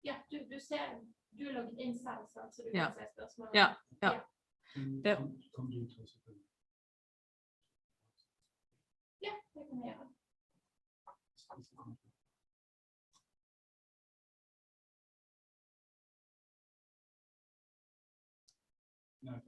Ja, du ser, du er logget inn selv, så du Ja. kan se spørsmålet. Ja, ja. Ja. Kan du ta seg til? Ja, det kan jeg gjøre. Nei,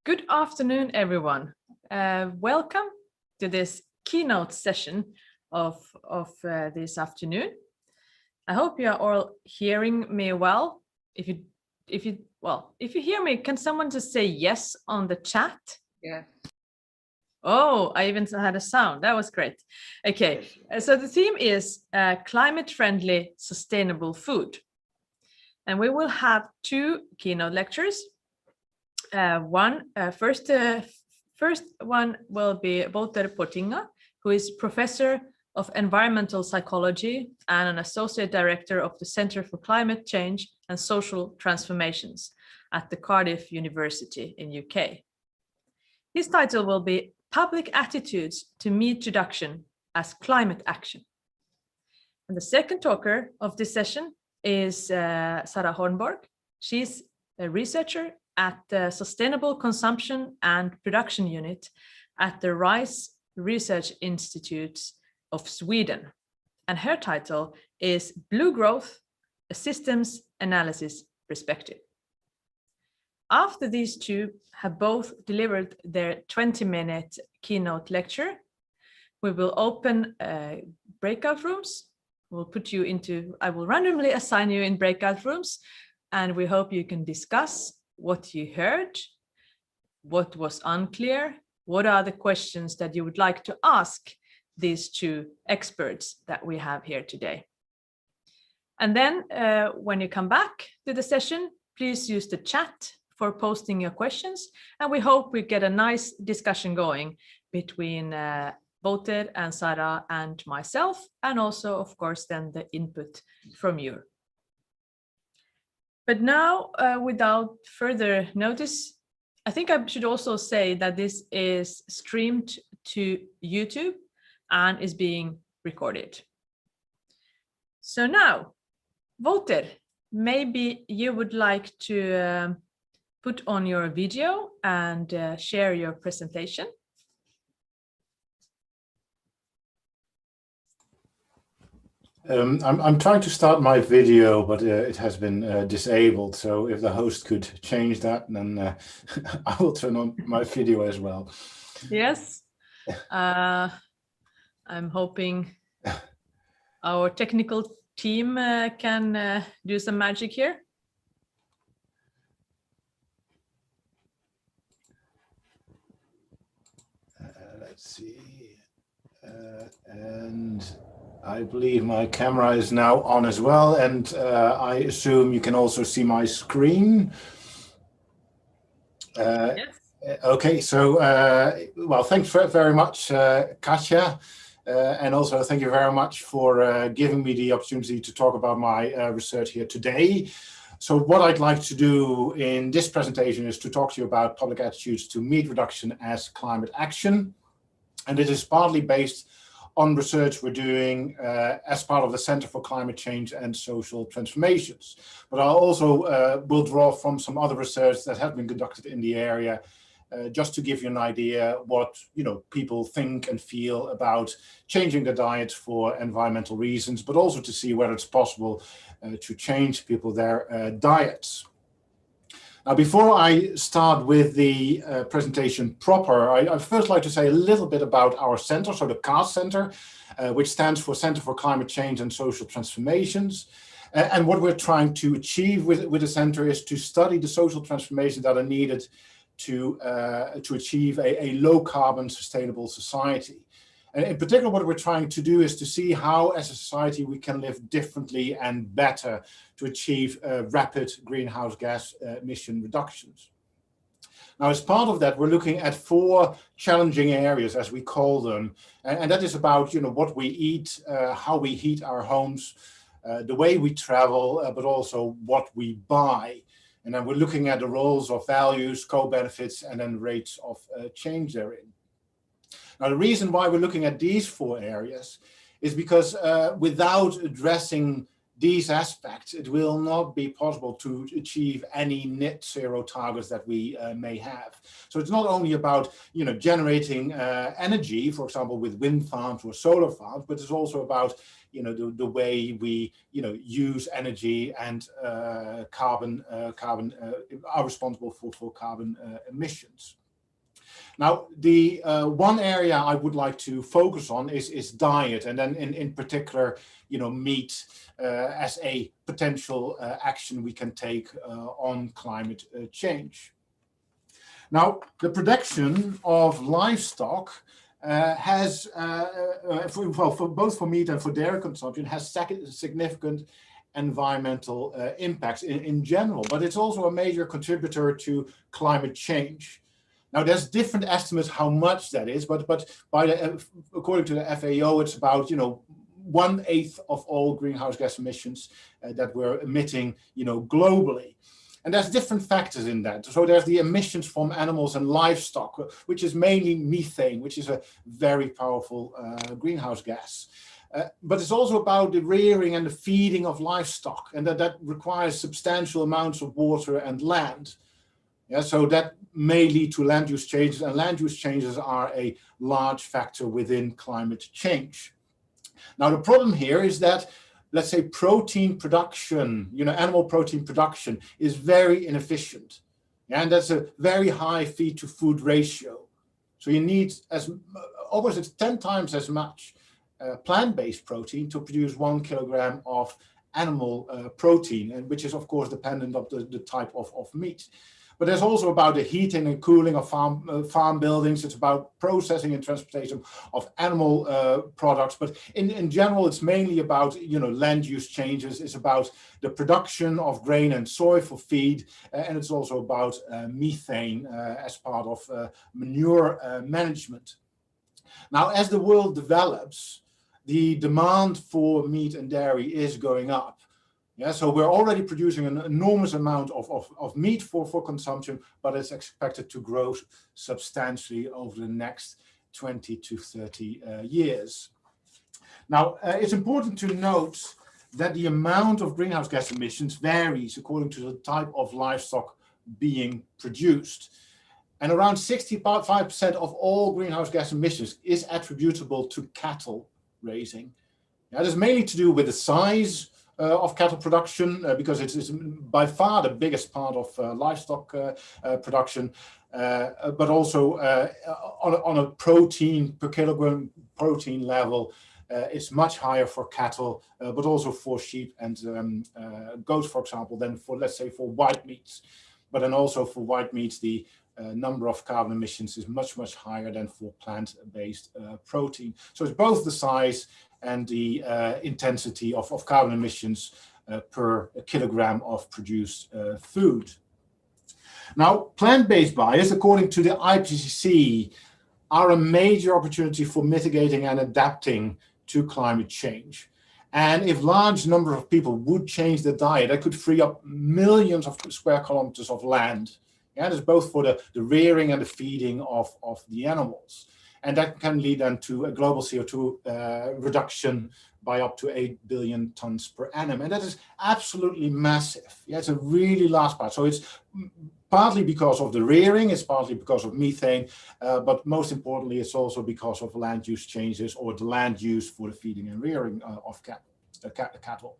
Good afternoon, everyone. Welcome to this keynote session of this afternoon. I hope you are all hearing me well. If you hear me, can someone just say yes on the chat? Yeah. Oh, I even had a sound. That was great. Okay, so the theme is climate-friendly, sustainable food. And we will have two keynote lectures. First one will be Wouter Poortinga, who is Professor of Environmental Psychology and an Associate Director of the Centre for Climate Change and Social Transformations at the Cardiff University in UK. His title will be Public Attitudes to Meat Reduction as Climate Action. And the second talker of this session is Sarah Hornborg. She's a researcher at the Sustainable Consumption and Production Unit at the Rice Research Institutes of Sweden. And her title is Blue Growth, a Systems Analysis Perspective. After these two have both delivered their 20-minute keynote lecture, we will open breakout rooms. I will randomly assign you in breakout rooms, and we hope you can discuss what you heard, what was unclear, what are the questions that you would like to ask these two experts that we have here today. And then when you come back to the session, please use the chat for posting your questions, and we hope we get a nice discussion going between Wouter and Sarah and myself, and also, of course, then the input from you. But now, without further notice, I think I should also say that this is streamed to YouTube and is being recorded. So now, Wouter, maybe you would like to put on your video and share your presentation. I'm trying to start my video, but it has been disabled. So if the host could change that, then I will turn on my video as well. Yes, I'm hoping our technical team can do some magic here. Let's see. And I believe my camera is now on as well, and I assume you can also see my screen. Yes. Okay, so well, thanks very much, Katja, and also thank you very much for giving me the opportunity to talk about my research here today. So what I'd like to do in this presentation is to talk to you about public attitudes to meat reduction as climate action, and it is partly based on research we're doing as part of the Centre for Climate Change and Social Transformations. But I also will draw from some other research that has been conducted in the area, just to give you an idea what people think and feel about changing their diets for environmental reasons, but also to see whether it's possible to change people their diets. Now, before I start with the presentation proper, I'd first like to say a little bit about our center, so the CAST Center, which stands for Center for Climate Change and Social Transformations. And what we're trying to achieve with the center is to study the social transformations that are needed to achieve a low-carbon, sustainable society. And in particular, what we're trying to do is to see how, as a society, we can live differently and better to achieve rapid greenhouse gas emission reductions. Now, as part of that, we're looking at 4 challenging areas, as we call them, and that is about what we eat, how we heat our homes, the way we travel, but also what we buy. And then we're looking at the roles of values, co-benefits, and then rates of change therein. Now, the reason why we're looking at these 4 areas is because without addressing these aspects, it will not be possible to achieve any net zero targets that we may have. So it's not only about, generating energy, for example, with wind farms or solar farms, but it's also about, the way we, use energy and carbon are responsible for carbon emissions. Now, the one area I would like to focus on is diet, and then in particular, meat as a potential action we can take on climate change. Now, the production of livestock has, both for meat and for dairy consumption, has significant environmental impacts in general, but it's also a major contributor to climate change. Now, there's different estimates how much that is, but according to the FAO, it's about 1/8 of all greenhouse gas emissions that we're emitting, globally. And there's different factors in that. So there's the emissions from animals and livestock, which is mainly methane, which is a very powerful greenhouse gas. But it's also about the rearing and the feeding of livestock, and that requires substantial amounts of water and land. Yeah, so that may lead to land use changes, and land use changes are a large factor within climate change. Now, the problem here is that, let's say, protein production, animal protein production is very inefficient. Yeah, and that's a very high feed to food ratio. So you need almost 10 times as much plant-based protein to produce 1 kilogram of animal protein, and which is of course dependent on the type of meat. But there's also about the heating and cooling of farm buildings. It's about processing and transportation of animal products. But in general, it's mainly about land use changes. It's about the production of grain and soy for feed, and it's also about methane as part of manure management. Now, as the world develops, the demand for meat and dairy is going up. Yeah, so we're already producing an enormous amount of meat for consumption, but it's expected to grow substantially over the next 20 to 30 years. Now, it's important to note that the amount of greenhouse gas emissions varies according to the type of livestock being produced. And around 65% of all greenhouse gas emissions is attributable to cattle raising. Now, this is mainly to do with the size of cattle production, because it's by far the biggest part of livestock production, but also on a protein per kilogram protein level, it's much higher for cattle, but also for sheep and goats, for example, than for, let's say, for white meats. But then also for white meats, the number of carbon emissions is much, much higher than for plant-based protein. So it's both the size and the intensity of carbon emissions per kilogram of produced food. Now, plant-based diets, according to the IPCC, are a major opportunity for mitigating and adapting to climate change. And if large number of people would change their diet, that could free up millions of square kilometers of land. Yeah, that's both for the rearing and the feeding of the animals. And that can lead then to a global CO2 reduction by up to 8 billion tons per annum. And that is absolutely massive. Yeah, it's a really large part. So it's partly because of the rearing, it's partly because of methane, but most importantly, it's also because of land use changes or the land use for the feeding and rearing of cattle.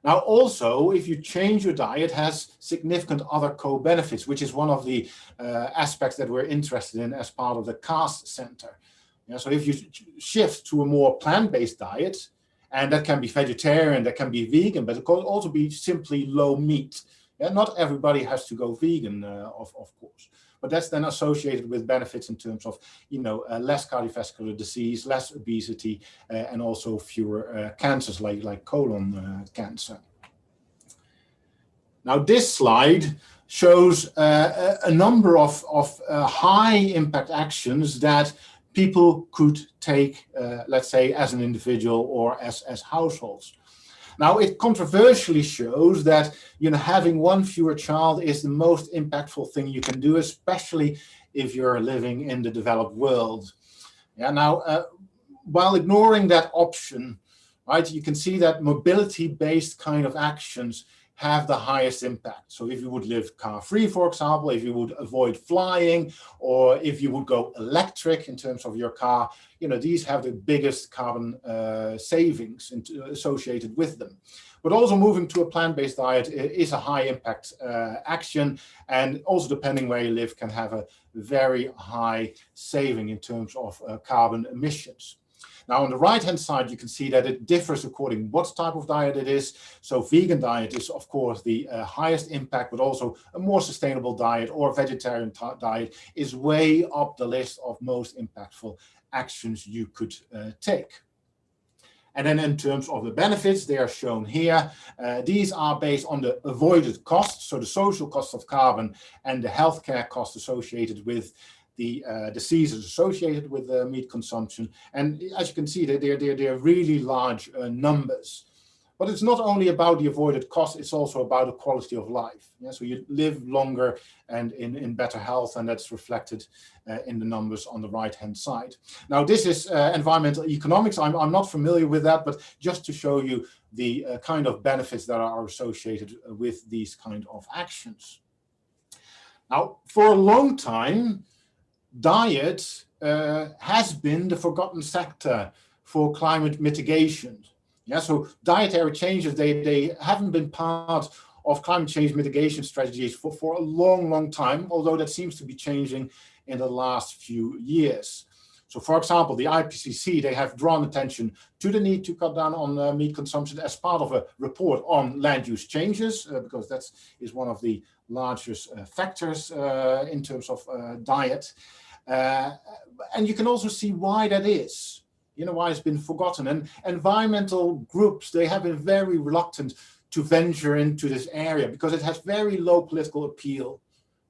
Now, also, if you change your diet, it has significant other co-benefits, which is one of the aspects that we're interested in as part of the CAST Center. Yeah, so if you shift to a more plant-based diet, and that can be vegetarian, that can be vegan, but it can also be simply low meat. Yeah, not everybody has to go vegan, of course. But that's then associated with benefits in terms of, less cardiovascular disease, less obesity, and also fewer cancers like colon cancer. Now, this slide shows a number of high impact actions that people could take, let's say, as an individual or as households. Now, it controversially shows that having one fewer child is the most impactful thing you can do, especially if you're living in the developed world. Yeah. Now, while ignoring that option, right? You can see that mobility-based kind of actions have the highest impact. So if you would live car-free, for example, if you would avoid flying, or if you would go electric in terms of your car, these have the biggest carbon savings associated with them. But also moving to a plant-based diet is a high impact action, and also depending where you live can have a very high saving in terms of carbon emissions. Now on the right hand side you can see that it differs according what type of diet it is. So vegan diet is of course the highest impact, but also a more sustainable diet or vegetarian diet is way up the list of most impactful actions you could take. And then in terms of the benefits, they are shown here. These are based on the avoided costs, so the social cost of carbon and the healthcare costs associated with the diseases associated with meat consumption. And as you can see, they're really large numbers. But it's not only about the avoided cost, it's also about the quality of life. Yeah? So you live longer and in better health, and that's reflected in the numbers on the right-hand side. Now, this is environmental economics. I'm not familiar with that, but just to show you the kind of benefits that are associated with these kind of actions. Now, for a long time, diet has been the forgotten sector for climate mitigation. Yeah, so dietary changes, they haven't been part of climate change mitigation strategies for a long time, although that seems to be changing in the last few years. So for example, the IPCC, they have drawn attention to the need to cut down on meat consumption as part of a report on land use changes, because that is one of the largest factors in terms of diet. And you can also see why that is. Why it's been forgotten. And environmental groups, they have been very reluctant to venture into this area because it has very low political appeal.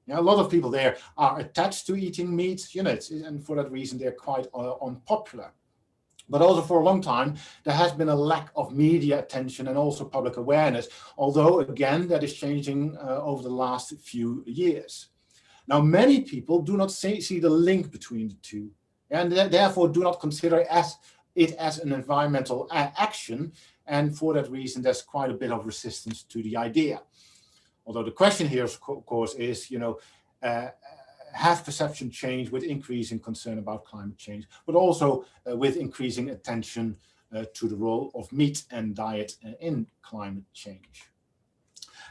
A lot of people there are attached to eating meat, and for that reason, they're quite unpopular. But also for a long time, there has been a lack of media attention and also public awareness, although again, that is changing over the last few years. Now, many people do not see the link between the two, and therefore do not consider it as an environmental action. And for that reason, there's quite a bit of resistance to the idea. Although the question here, of course, is, have perception changed with increasing concern about climate change, but also with increasing attention to the role of meat and diet in climate change.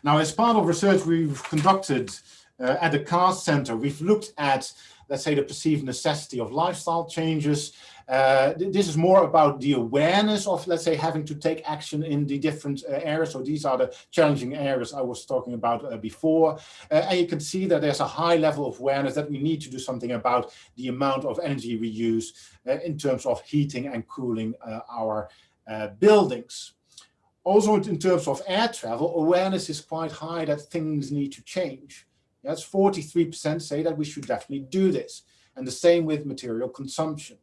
Now, as part of research we've conducted at the CARS Center, we've looked at, let's say, the perceived necessity of lifestyle changes. This is more about the awareness of, let's say, having to take action in the different areas. So these are the challenging areas I was talking about before. And you can see that there's a high level of awareness that we need to do something about the amount of energy we use in terms of heating and cooling our buildings. Also, in terms of air travel, awareness is quite high that things need to change. That's 43% say that we should definitely do this. And the same with material consumption.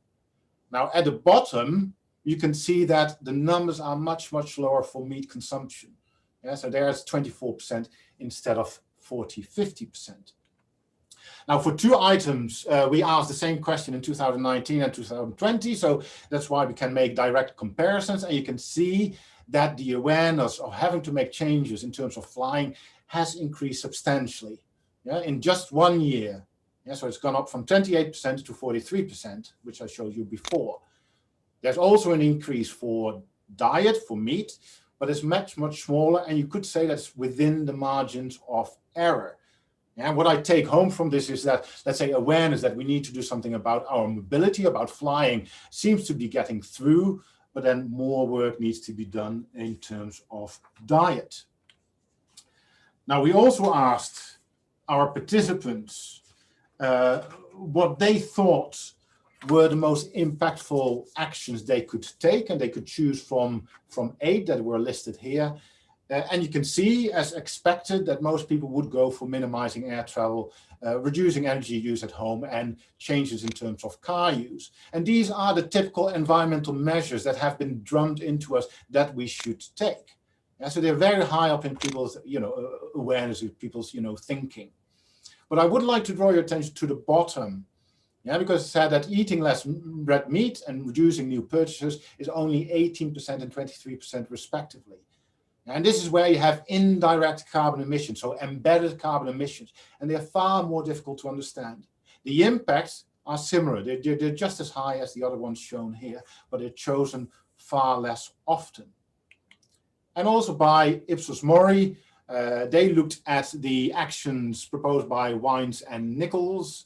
Now, at the bottom, you can see that the numbers are much lower for meat consumption. Yeah, so there's 24% instead of 50%. Now, for two items, we asked the same question in 2019 and 2020. So that's why we can make direct comparisons. And you can see that the awareness of having to make changes in terms of flying has increased substantially. Yeah, in just 1 year. Yeah, so it's gone up from 28% to 43%, which I showed you before. There's also an increase for diet, for meat, but it's much smaller, and you could say that's within the margins of error. Yeah, what I take home from this is that, let's say, awareness that we need to do something about our mobility, about flying, seems to be getting through, but then more work needs to be done in terms of diet. Now, we also asked our participants what they thought were the most impactful actions they could take, and they could choose from 8 that were listed here. And you can see, as expected, that most people would go for minimizing air travel, reducing energy use at home, and changes in terms of car use. And these are the typical environmental measures that have been drummed into us that we should take. Yeah, so they're very high up in people's, awareness, of people's, thinking. But I would like to draw your attention to the bottom, Yeah, because it said that eating less red meat and reducing new purchases is only 18% and 23% respectively. And this is where you have indirect carbon emissions, so embedded carbon emissions, and they're far more difficult to understand. The impacts are similar. They're just as high as the other ones shown here, but they're chosen far less often. And also by Ipsos Mori, they looked at the actions proposed by Wines and Nichols.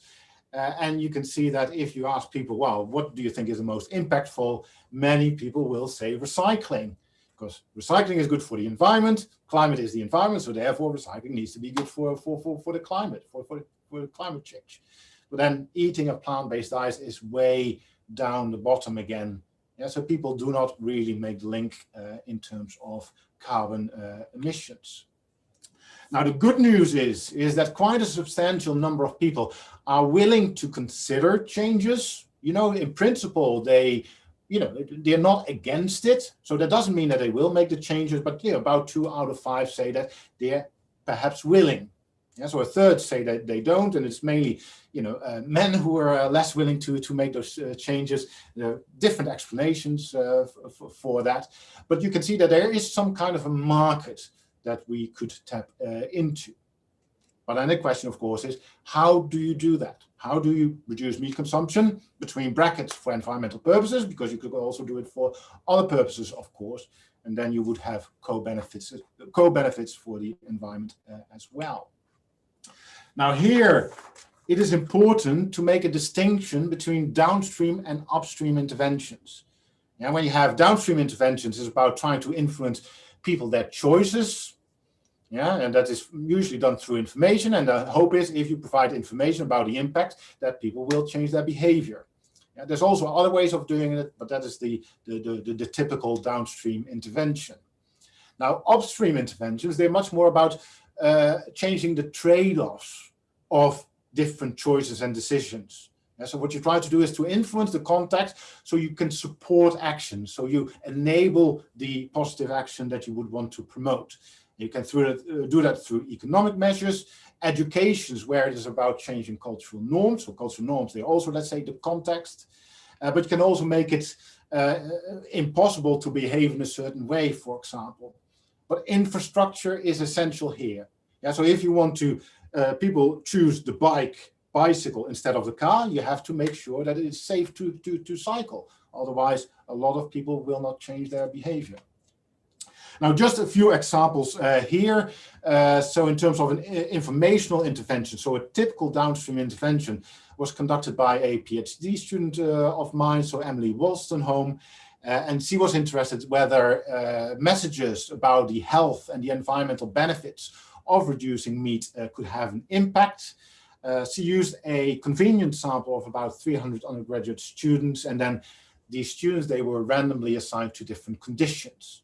And you can see that if you ask people, well, what do you think is the most impactful? Many people will say recycling, because recycling is good for the environment. Climate is the environment, so therefore recycling needs to be good for the climate, for climate change. But then eating a plant-based diet is way down the bottom again. Yeah, so people do not really make the link in terms of carbon emissions. Now, the good news is that quite a substantial number of people are willing to consider changes. You know, in principle, they're not against it. So that doesn't mean that they will make the changes, but about 2 out of 5 say that they're perhaps willing. Yeah, so a third say that they don't, and it's mainly men who are less willing to make those changes. There are different explanations for that, but you can see that there is some kind of a market that we could tap into. But then the question, of course, is how do you do that? How do you reduce meat consumption, between brackets for environmental purposes, because you could also do it for other purposes, of course, and then you would have co-benefits for the environment as well. Now here, it is important to make a distinction between downstream and upstream interventions. And when you have downstream interventions, it's about trying to influence people, their choices. Yeah, and that is usually done through information. And the hope is if you provide information about the impact, that people will change their behavior. Yeah, there's also other ways of doing it, but that is the typical downstream intervention. Now, upstream interventions, they're much more about changing the trade-offs of different choices and decisions. Yeah, so what you try to do is to influence the context so you can support action, so you enable the positive action that you would want to promote. You can do that through economic measures, educations where it is about changing cultural norms. So cultural norms, they're also, let's say, the context, but you can also make it impossible to behave in a certain way, for example. But infrastructure is essential here. Yeah, so if you want to people choose the bicycle instead of the car, you have to make sure that it is safe to cycle. Otherwise, a lot of people will not change their behavior. Now, just a few examples here. So in terms of an informational intervention, so a typical downstream intervention was conducted by a PhD student of mine, so Emily Wolstenholme, and she was interested whether messages about the health and the environmental benefits of reducing meat could have an impact. She used a convenient sample of about 300 undergraduate students, and then these students, they were randomly assigned to different conditions.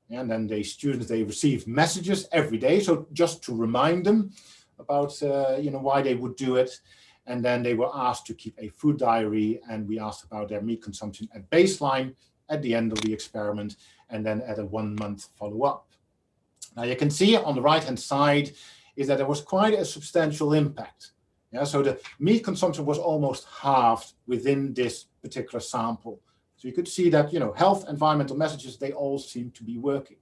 And then the students, they received messages every day, so just to remind them about why they would do it. And then they were asked to keep a food diary, and we asked about their meat consumption at baseline, at the end of the experiment, and then at a 1-month follow-up. Now you can see on the right-hand side is that there was quite a substantial impact. Yeah, so the meat consumption was almost halved within this particular sample. So you could see that, health, environmental messages, they all seem to be working.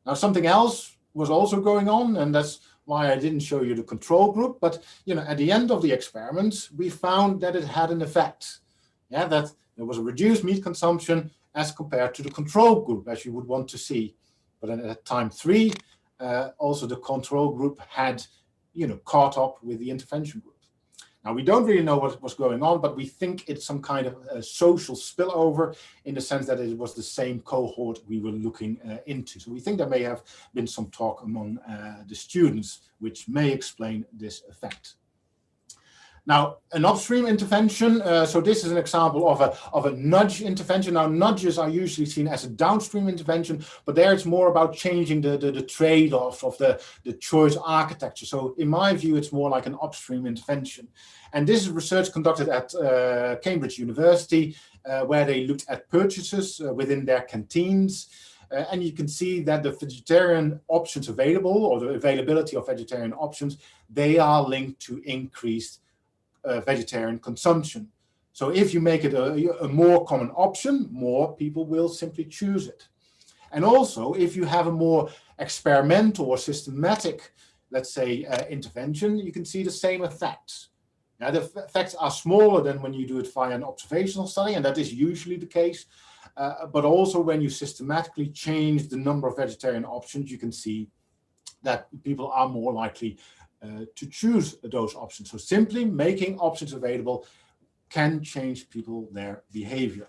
Now, something else was also going on, and that's why I didn't show you the control group. But, at the end of the experiment, we found that it had an effect. Yeah, that there was a reduced meat consumption as compared to the control group, as you would want to see. But then at time 3, also the control group had, caught up with the intervention group. Now, we don't really know what was going on, but we think it's some kind of a social spillover in the sense that it was the same cohort we were looking into. So we think there may have been some talk among the students, which may explain this effect. Now, an upstream intervention, so this is an example of a nudge intervention. Now, nudges are usually seen as a downstream intervention, but there it's more about changing the trade-off of the choice architecture. So in my view, it's more like an upstream intervention. And this is research conducted at Cambridge University, where they looked at purchases within their canteens. And you can see that the vegetarian options available, or the availability of vegetarian options, they are linked to increased vegetarian consumption. So if you make it a more common option, more people will simply choose it. And also, if you have a more experimental or systematic, let's say, intervention, you can see the same effects. Now, the effects are smaller than when you do it via an observational study, and that is usually the case. But also when you systematically change the number of vegetarian options, you can see that people are more likely to choose those options. So simply making options available can change their behavior.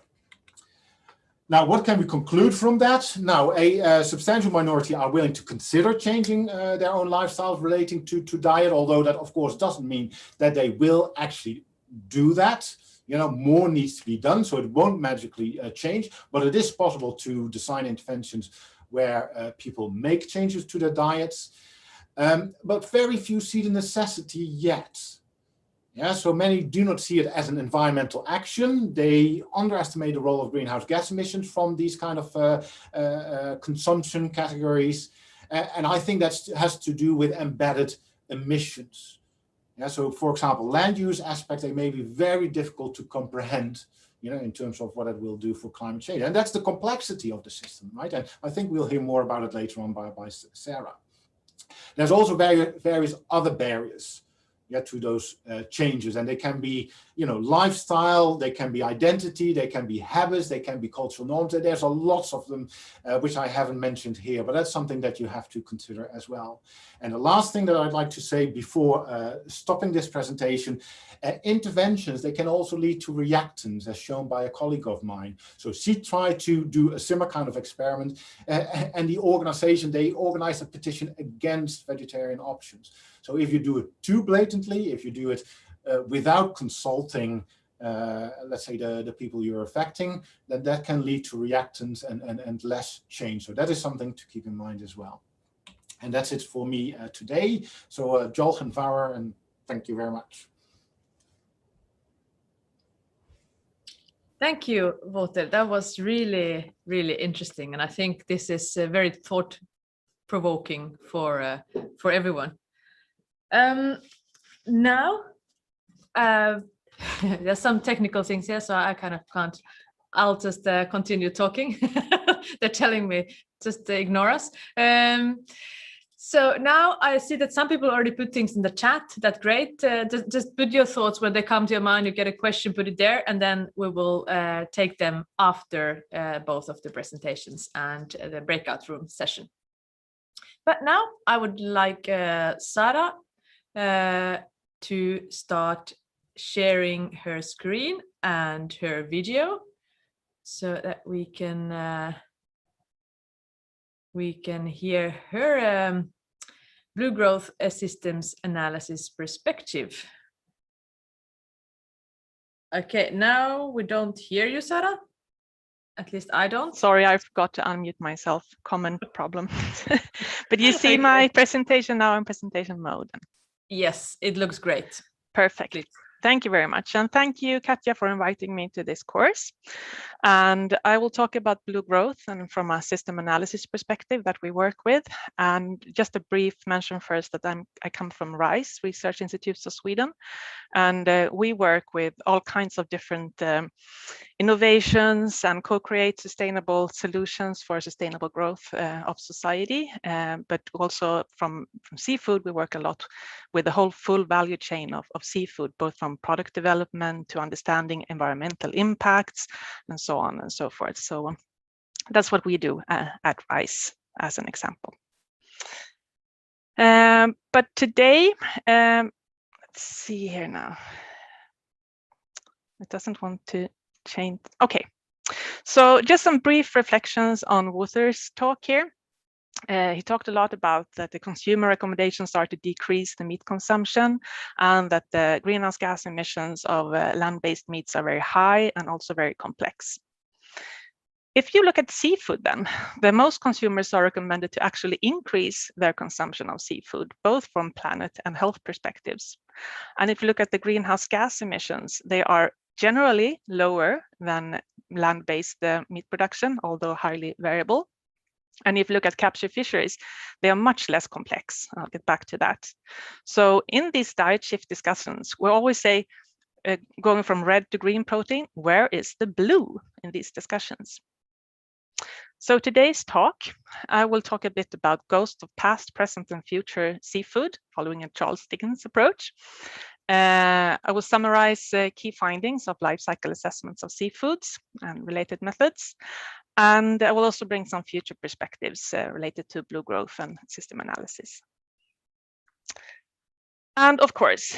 Now, what can we conclude from that? Now, a substantial minority are willing to consider changing their own lifestyle relating to diet, although that, of course, doesn't mean that they will actually do that. You know, more needs to be done, so it won't magically change, but it is possible to design interventions where people make changes to their diets. But very few see the necessity yet. Yeah, so many do not see it as an environmental action. They underestimate the role of greenhouse gas emissions from these kind of consumption categories. And I think that has to do with embedded emissions. Yeah, so for example, land use aspects, they may be very difficult to comprehend, you know, in terms of what it will do for climate change. And that's the complexity of the system, right? And I think we'll hear more about it later on by Sarah. There's also various other barriers, yeah, to those changes, and they can be, you know, lifestyle, they can be identity, they can be habits, they can be cultural norms. There's a lots of them which I haven't mentioned here, but that's something that you have to consider as well. And the last thing that I'd like to say before stopping this presentation, interventions, they can also lead to reactance, as shown by a colleague of mine. So she tried to do a similar kind of experiment, and the organization, they organized a petition against vegetarian options. So if you do it too blatantly, if you do it without consulting, let's say, the people you're affecting, then that can lead to reactance and less change. So that is something to keep in mind as well. And that's it for me today. So Jolch and Wouter, and thank you very much. Thank you, Wouter. That was really, really interesting. And I think this is very thought-provoking for everyone. Now, there's some technical things here, so I kind of can't. I'll just continue talking. They're telling me just to ignore us. So now I see that some people already put things in the chat. That's great. Just put your thoughts when they come to your mind. You get a question, put it there, and then we will take them after both of the presentations and the breakout room session. But now I would like Sarah to start sharing her screen and her video so that we can hear her blue growth systems analysis perspective. Okay, now we don't hear you, Sarah. At least I don't. Sorry, I forgot to unmute myself. Common problem. But you see my presentation now in presentation mode. Yes, it looks great. Perfect. Please. Thank you very much. And thank you, Katja, for inviting me to this course. And I will talk about blue growth and from a system analysis perspective that we work with. And just a brief mention first that I come from RISE, Research Institutes of Sweden. And we work with all kinds of different innovations and co-create sustainable solutions for sustainable growth of society. But also from seafood, we work a lot with the whole full value chain of seafood, both from product development to understanding environmental impacts and so on and so forth. So that's what we do at RISE as an example. But today, let's see here now. It doesn't want to change. Okay, so just some brief reflections on Wouter's talk here. He talked a lot about that the consumer recommendations are to decrease the meat consumption and that the greenhouse gas emissions of land-based meats are very high and also very complex. If you look at seafood then, most consumers are recommended to actually increase their consumption of seafood, both from planet and health perspectives. And if you look at the greenhouse gas emissions, they are generally lower than land-based meat production, although highly variable. And if you look at capture fisheries, they are much less complex. I'll get back to that. So in these diet shift discussions, we always say, going from red to green protein, where is the blue in these discussions? So today's talk, I will talk a bit about ghosts of past, present, and future seafood, following a Charles Dickens approach. I will summarize key findings of life cycle assessments of seafoods and related methods. And I will also bring some future perspectives related to blue growth and system analysis. And of course,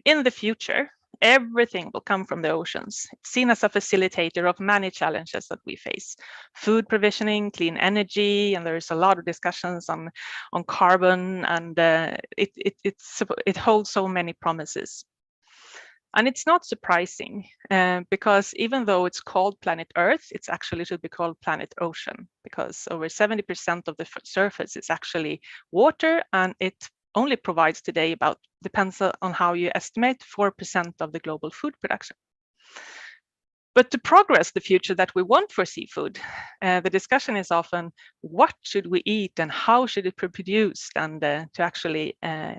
in the future, everything will come from the oceans. It's seen as a facilitator of many challenges that we face. Food provisioning, clean energy, and there's a lot of discussions on carbon, and it holds so many promises. And it's not surprising because even though it's called planet Earth, it's actually should be called planet Ocean, because over 70% of the surface is actually water, and it only provides today about, depends on how you estimate, 4% of the global food production. But to progress the future that we want for seafood, the discussion is often, what should we eat and how should it be produced, and to actually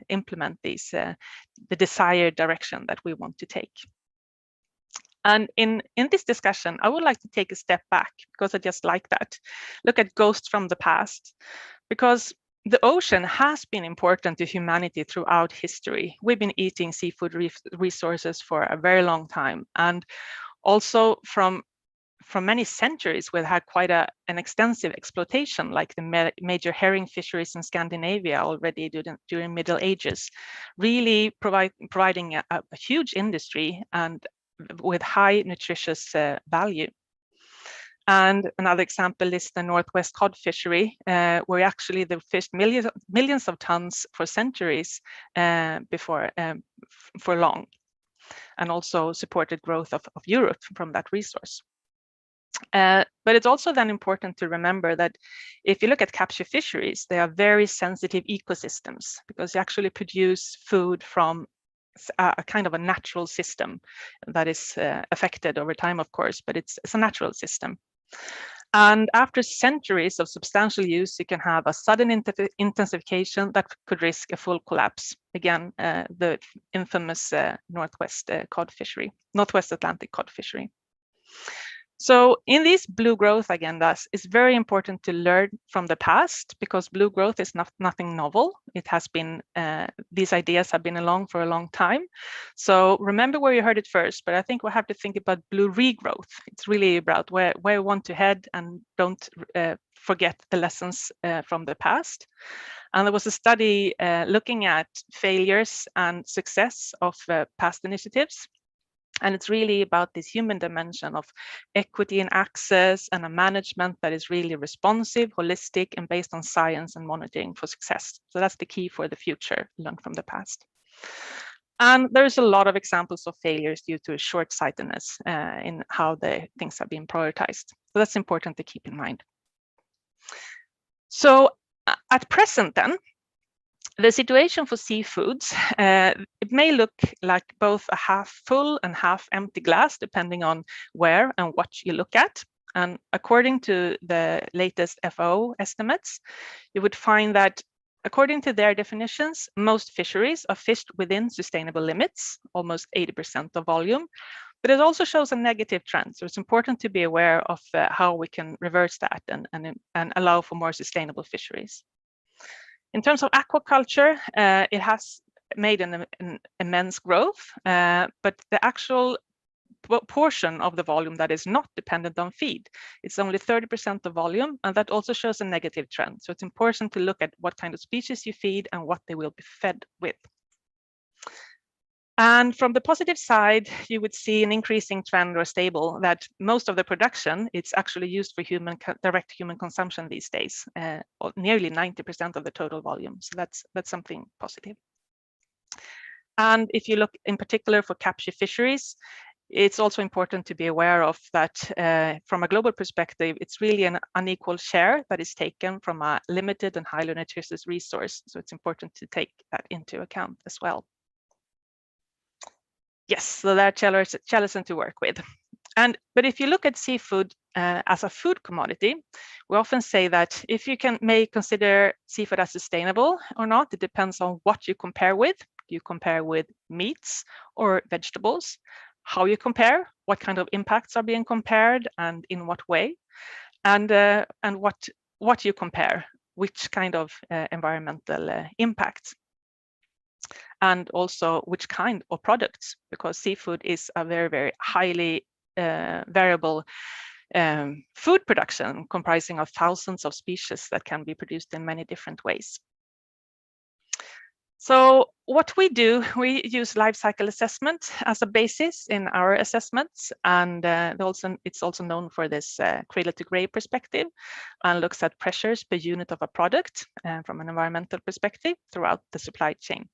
implement these, the desired direction that we want to take. And in this discussion, I would like to take a step back, because I just like that. Look at ghosts from the past, because the ocean has been important to humanity throughout history. We've been eating seafood resources for a very long time. And also from many centuries, we've had quite an extensive exploitation, like the major herring fisheries in Scandinavia already during Middle Ages, really providing a huge industry and with high nutritious value. And another example is the Northwest cod fishery, where actually they fished millions of tons for centuries for long, and also supported growth of Europe from that resource. But it's also then important to remember that if you look at capture fisheries, they are very sensitive ecosystems, because they actually produce food from a kind of a natural system that is affected over time, of course, but it's a natural system. And after centuries of substantial use, you can have a sudden intensification that could risk a full collapse. Again, the infamous Northwest Atlantic cod fishery. So in these blue growth agendas, it's very important to learn from the past, because blue growth is nothing novel. It has been, these ideas have been along for a long time. So remember where you heard it first, but I think we have to think about blue regrowth. It's really about where we want to head, and don't forget the lessons from the past. And there was a study looking at failures and success of past initiatives. And it's really about this human dimension of equity and access, and a management that is really responsive, holistic, and based on science and monitoring for success. So that's the key for the future, learn from the past. And there's a lot of examples of failures due to short-sightedness in how the things have been prioritized. So that's important to keep in mind. So at present then, the situation for seafoods, it may look like both a half full and half empty glass, depending on where and what you look at. And according to the latest FAO estimates, you would find that according to their definitions, most fisheries are fished within sustainable limits, almost 80% of volume. But it also shows a negative trend. So it's important to be aware of how we can reverse that and allow for more sustainable fisheries. In terms of aquaculture, it has made an immense growth, but the actual portion of the volume that is not dependent on feed, it's only 30% of volume, and that also shows a negative trend. So it's important to look at what kind of species you feed and what they will be fed with. And from the positive side, you would see an increasing trend, or stable, that most of the production, it's actually used for direct human consumption these days, nearly 90% of the total volume. So that's something positive. And if you look in particular for capture fisheries, it's also important to be aware of that from a global perspective, it's really an unequal share that is taken from a limited and highly nutritious resource. So it's important to take that into account as well. Yes, so there are challenges to work with. But if you look at seafood as a food commodity, we often say that if you may consider seafood as sustainable or not, it depends on what you compare with. Do you compare with meats or vegetables? How you compare, what kind of impacts are being compared and in what way, and what you compare, which kind of environmental impacts, and also which kind of products, because seafood is a very, very highly variable food production comprising of thousands of species that can be produced in many different ways. So what we do, we use life cycle assessment as a basis in our assessments, and it's also known for this cradle to grave perspective, and looks at pressures per unit of a product from an environmental perspective throughout the supply chain.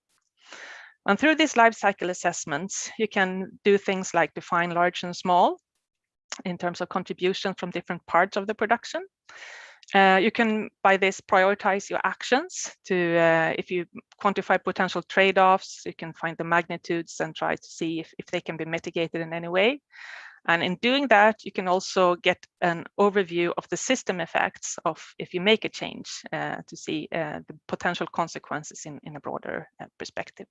And through these life cycle assessments, you can do things like define large and small in terms of contribution from different parts of the production. You can, by this, prioritize your actions to, if you quantify potential trade-offs, you can find the magnitudes and try to see if they can be mitigated in any way. And in doing that, you can also get an overview of the system effects of if you make a change to see the potential consequences in a broader perspective.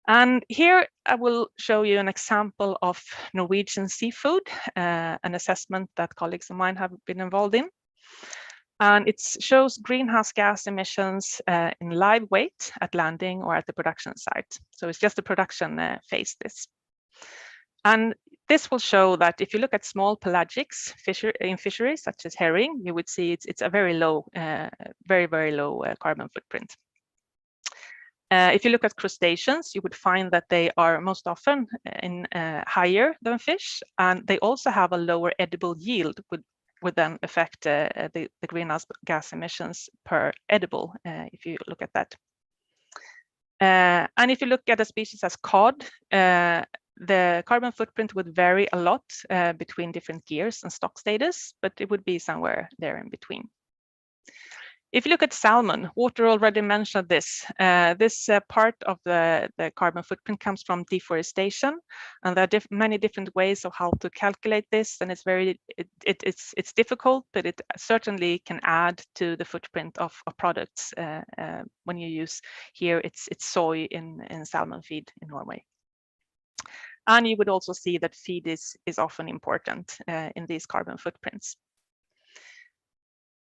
And here I will show you an example of Norwegian seafood, an assessment that colleagues of mine have been involved in. And it shows greenhouse gas emissions in live weight at landing or at the production site. So it's just the production phase, this. And this will show that if you look at small pelagics in fisheries, such as herring, you would see it's a very low, very, very low carbon footprint. If you look at crustaceans, you would find that they are most often higher than fish, and they also have a lower edible yield, would then affect the greenhouse gas emissions per edible, if you look at that. And if you look at a species as cod, the carbon footprint would vary a lot between different gears and stock status, but it would be somewhere there in between. If you look at salmon, Wouter already mentioned this. This part of the carbon footprint comes from deforestation, and there are many different ways of how to calculate this, and it's difficult, but it certainly can add to the footprint of products when you use here it's soy in salmon feed in Norway. And you would also see that feed is often important in these carbon footprints.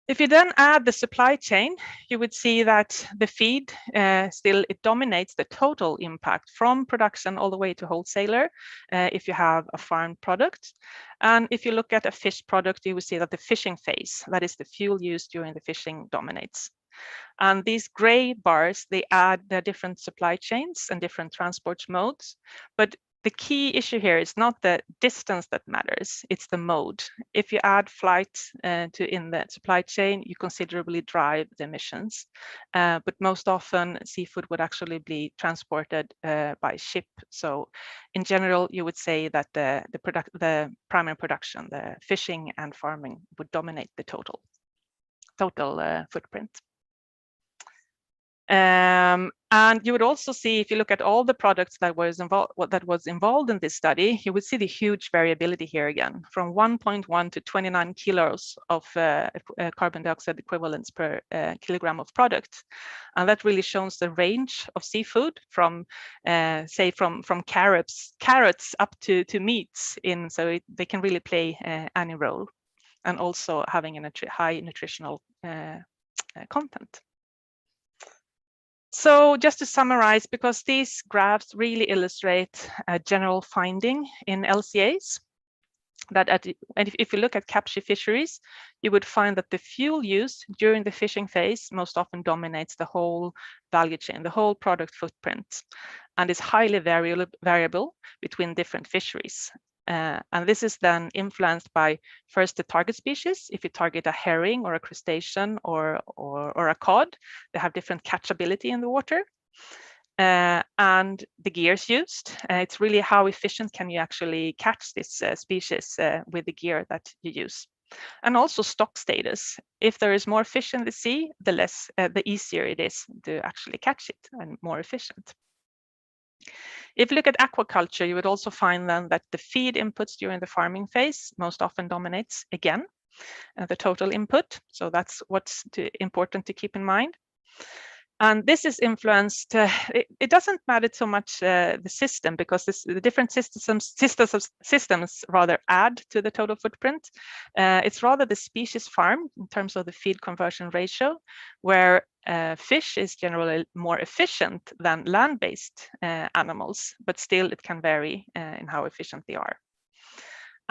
If you then add the supply chain, you would see that the feed it dominates the total impact from production all the way to wholesaler if you have a farmed product. And if you look at a fish product, you will see that the fishing phase, that is the fuel used during the fishing, dominates. And these gray bars, they add the different supply chains and different transport modes. But the key issue here is not the distance that matters, it's the mode. If you add flight in the supply chain, you considerably drive the emissions. But most often, seafood would actually be transported by ship. So in general, you would say that the primary production, the fishing and farming, would dominate the total footprint. And you would also see, if you look at all the products that was involved in this study, you would see the huge variability here again, from 1.1 to 29 kilos of carbon dioxide equivalents per kilogram of product. And that really shows the range of seafood from, say, from carrots up to meats. So they can really play any role, and also having a high nutritional content. So just to summarize, because these graphs really illustrate a general finding in LCAs, that if you look at capture fisheries, you would find that the fuel use during the fishing phase most often dominates the whole value chain, the whole product footprint, and is highly variable between different fisheries. And this is then influenced by first the target species. If you target a herring or a crustacean or a cod, they have different catchability in the water. And the gears used, it's really how efficient can you actually catch this species with the gear that you use. And also stock status. If there is more fish in the sea, the easier it is to actually catch it and more efficient. If you look at aquaculture, you would also find then that the feed inputs during the farming phase most often dominates again the total input. So that's what's important to keep in mind. And this is influenced, it doesn't matter so much the system, because the different systems rather add to the total footprint. It's rather the species farm in terms of the feed conversion ratio, where fish is generally more efficient than land-based animals, but still it can vary in how efficient they are.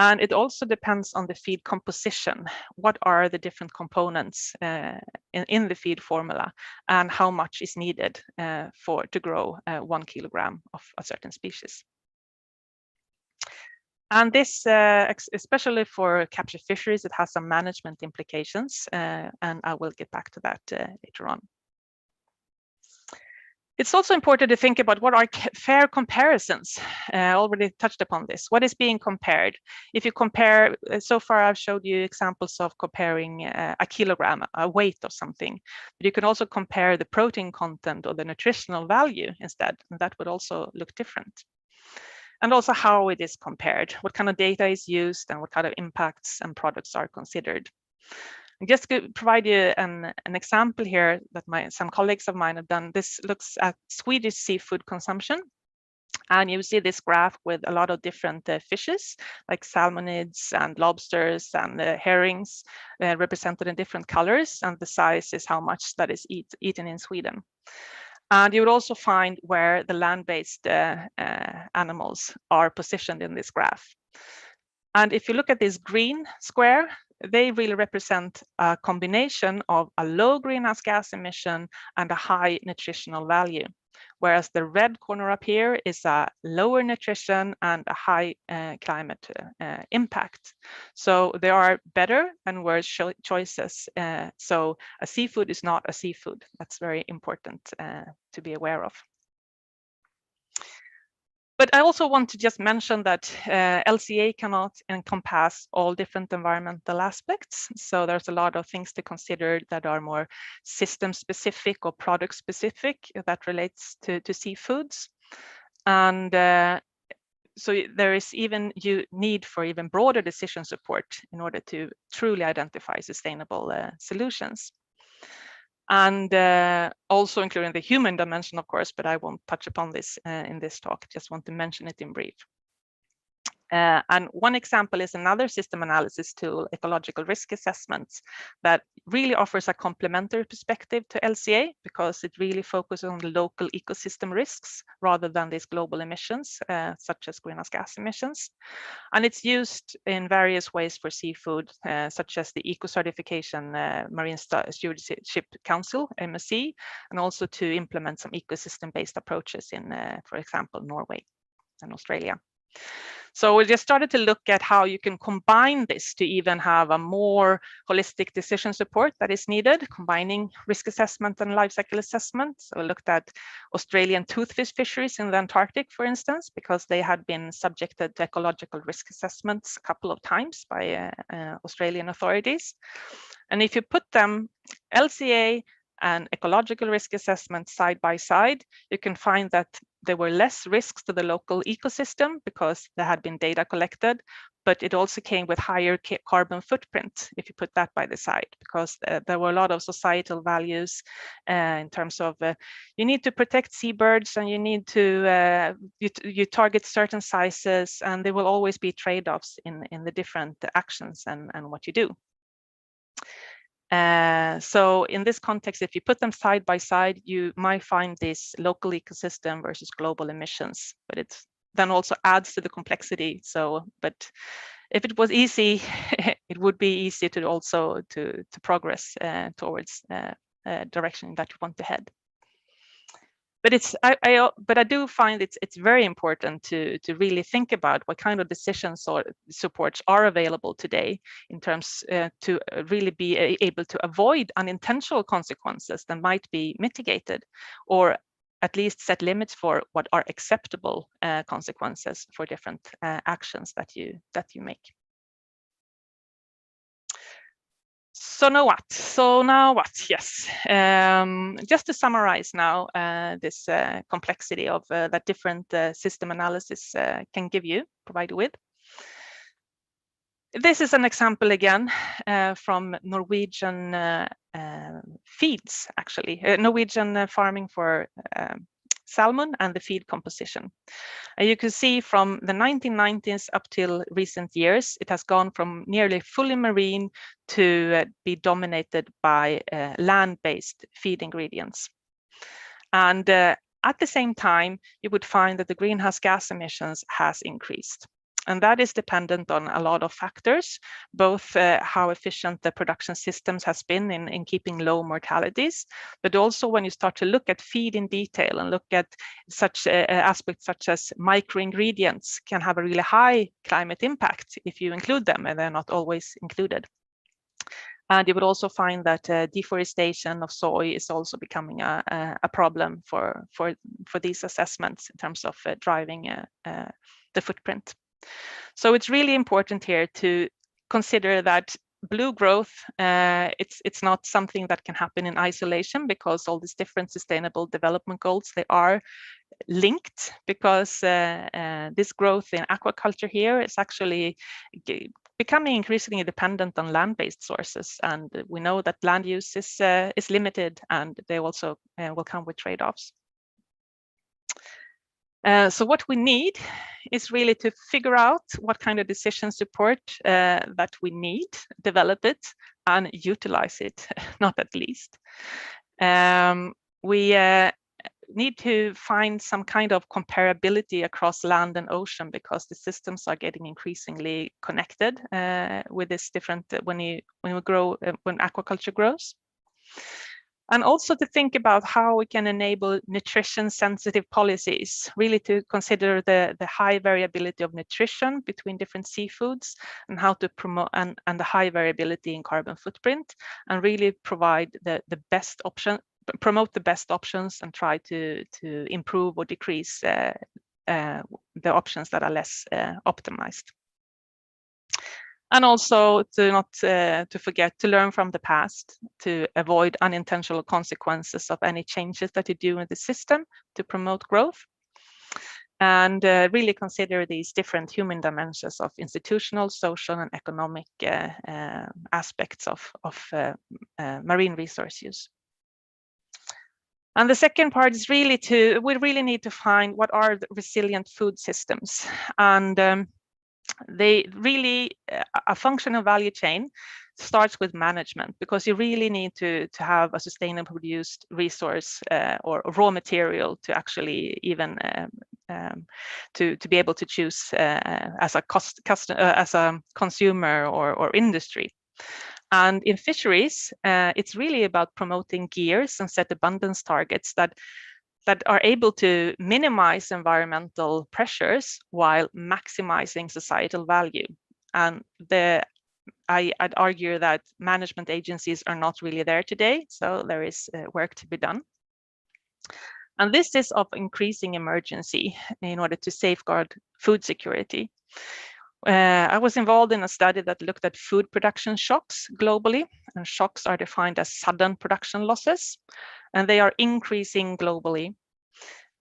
And it also depends on the feed composition. What are the different components in the feed formula, and how much is needed to grow 1 kilogram of a certain species? And this, especially for capture fisheries, it has some management implications, and I will get back to that later on. It's also important to think about what are fair comparisons. I already touched upon this. What is being compared? If you compare, so far I've showed you examples of comparing a kilogram, a weight of something, but you can also compare the protein content or the nutritional value instead, and that would also look different. And also how it is compared, what kind of data is used, and what kind of impacts and products are considered. Just to provide you an example here that some colleagues of mine have done. This looks at Swedish seafood consumption. And you see this graph with a lot of different fishes, like salmonids and lobsters and herrings represented in different colors. And the size is how much that is eaten in Sweden. And you would also find where the land-based animals are positioned in this graph. And if you look at this green square, they really represent a combination of a low greenhouse gas emission and a high nutritional value, whereas the red corner up here is a lower nutrition and a high climate impact. So there are better and worse choices. So a seafood is not a seafood. That's very important to be aware of. But I also want to just mention that LCA cannot encompass all different environmental aspects. So there's a lot of things to consider that are more system specific or product specific that relates to seafoods. And so there is even need for even broader decision support in order to truly identify sustainable solutions. And also including the human dimension, of course, but I won't touch upon this in this talk, just want to mention it in brief. And one example is another system analysis tool, ecological risk assessments, that really offers a complementary perspective to LCA because it really focuses on the local ecosystem risks rather than these global emissions, such as greenhouse gas emissions. And it's used in various ways for seafood, such as the eco-certification Marine Stewardship Council, MSC, and also to implement some ecosystem-based approaches in, for example, Norway and Australia. So we just started to look at how you can combine this to even have a more holistic decision support that is needed, combining risk assessment and life cycle assessment. So we looked at Australian toothfish fisheries in the Antarctic, for instance, because they had been subjected to ecological risk assessments a couple of times by Australian authorities. And if you put them, LCA and ecological risk assessment side by side, you can find that there were less risks to the local ecosystem because there had been data collected, but it also came with higher carbon footprint if you put that by the side, because there were a lot of societal values in terms of you need to protect seabirds and you need to you target certain sizes, and there will always be trade-offs in the different actions and what you do. So in this context, if you put them side by side, you might find this local ecosystem versus global emissions, but it then also adds to the complexity. So, but if it was easy, it would be easy to also to progress towards a direction that you want to head. But I do find it's very important to really think about what kind of decisions or supports are available today in terms to really be able to avoid unintentional consequences that might be mitigated, or at least set limits for what are acceptable consequences for different actions that you make. So now what? Yes. Just to summarize now this complexity of that different system analysis can provide you with. This is an example again from Norwegian feeds, actually, Norwegian farming for salmon and the feed composition. You can see from the 1990s up till recent years, it has gone from nearly fully marine to be dominated by land-based feed ingredients. And at the same time, you would find that the greenhouse gas emissions has increased. And that is dependent on a lot of factors, both how efficient the production systems has been in keeping low mortalities, but also when you start to look at feed in detail and look at such aspects such as microingredients can have a really high climate impact if you include them, and they're not always included. And you would also find that deforestation of soil is also becoming a problem for these assessments in terms of driving the footprint. So it's really important here to consider that blue growth, it's not something that can happen in isolation, because all these different sustainable development goals, they are linked, because this growth in aquaculture here is actually becoming increasingly dependent on land-based sources. And we know that land use is limited, and they also will come with trade-offs. So what we need is really to figure out what kind of decision support that we need, develop it, and utilize it, not at least. We need to find some kind of comparability across land and ocean, because the systems are getting increasingly connected with this different when aquaculture grows. And also to think about how we can enable nutrition sensitive policies, really to consider the high variability of nutrition between different seafoods, and how to promote and the high variability in carbon footprint, and really provide the best option, promote the best options, and try to improve or decrease the options that are less optimized. And also to not to forget to learn from the past, to avoid unintentional consequences of any changes that you do in the system to promote growth, and really consider these different human dimensions of institutional, social, and economic aspects of marine resource use. And the second part is really we really need to find what are the resilient food systems. And they really, a functional value chain starts with management, because you really need to have a sustainable produced resource or raw material to actually even to be able to choose as a consumer or industry. And in fisheries, it's really about promoting gears and set abundance targets that are able to minimize environmental pressures while maximizing societal value. And I'd argue that management agencies are not really there today, so there is work to be done. And this is of increasing emergency in order to safeguard food security. I was involved in a study that looked at food production shocks globally, and shocks are defined as sudden production losses, and they are increasing globally.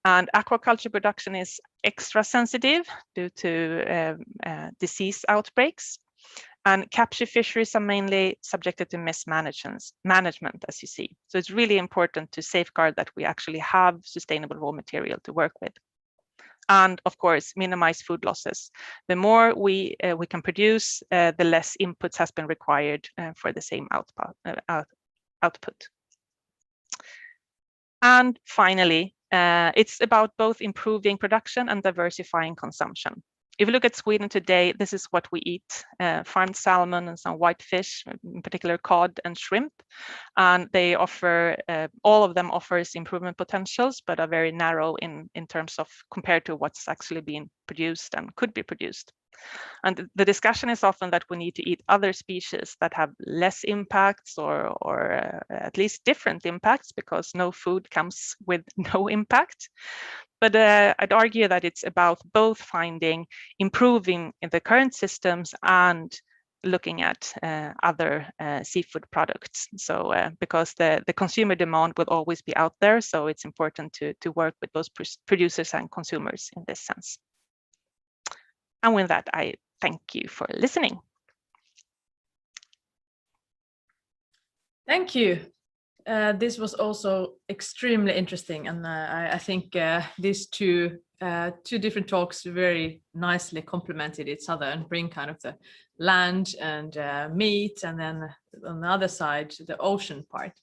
And aquaculture production is extra sensitive due to disease outbreaks, and capture fisheries are mainly subjected to mismanagement, as you see. So it's really important to safeguard that we actually have sustainable raw material to work with. And of course, minimize food losses. The more we can produce, the less inputs has been required for the same output. And finally, it's about both improving production and diversifying consumption. If you look at Sweden today, this is what we eat: farmed salmon and some white fish, in particular cod and shrimp. And they offer, all of them offers improvement potentials, but are very narrow in terms of compared to what's actually being produced and could be produced. And the discussion is often that we need to eat other species that have less impacts or at least different impacts, because no food comes with no impact. But I'd argue that it's about both improving in the current systems and looking at other seafood products. So because the consumer demand will always be out there, so it's important to work with those producers and consumers in this sense. And with that, I thank you for listening. Thank you. This was also extremely interesting, and I think these two different talks very nicely complemented each other and bring kind of the land and meat, and then on the other side the ocean part.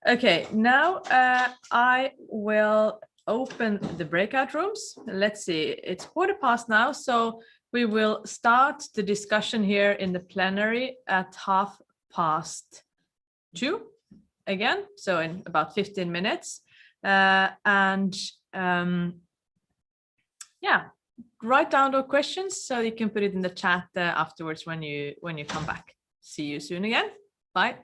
Okay, now I will open the breakout rooms. Let's see, it's 1:15 now, so we will start the discussion here in the plenary at 2:30 again, so in about 15 minutes. Yeah, write down your questions so you can put it in the chat afterwards when you come back. See you soon again. Bye.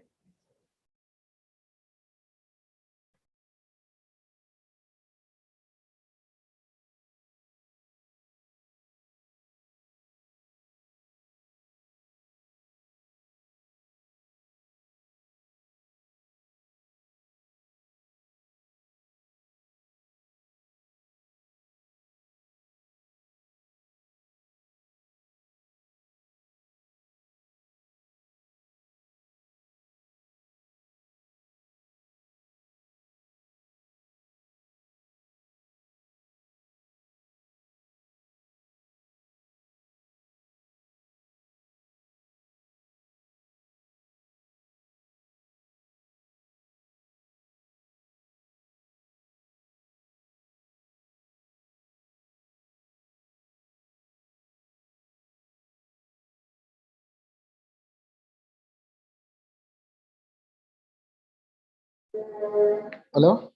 Hello?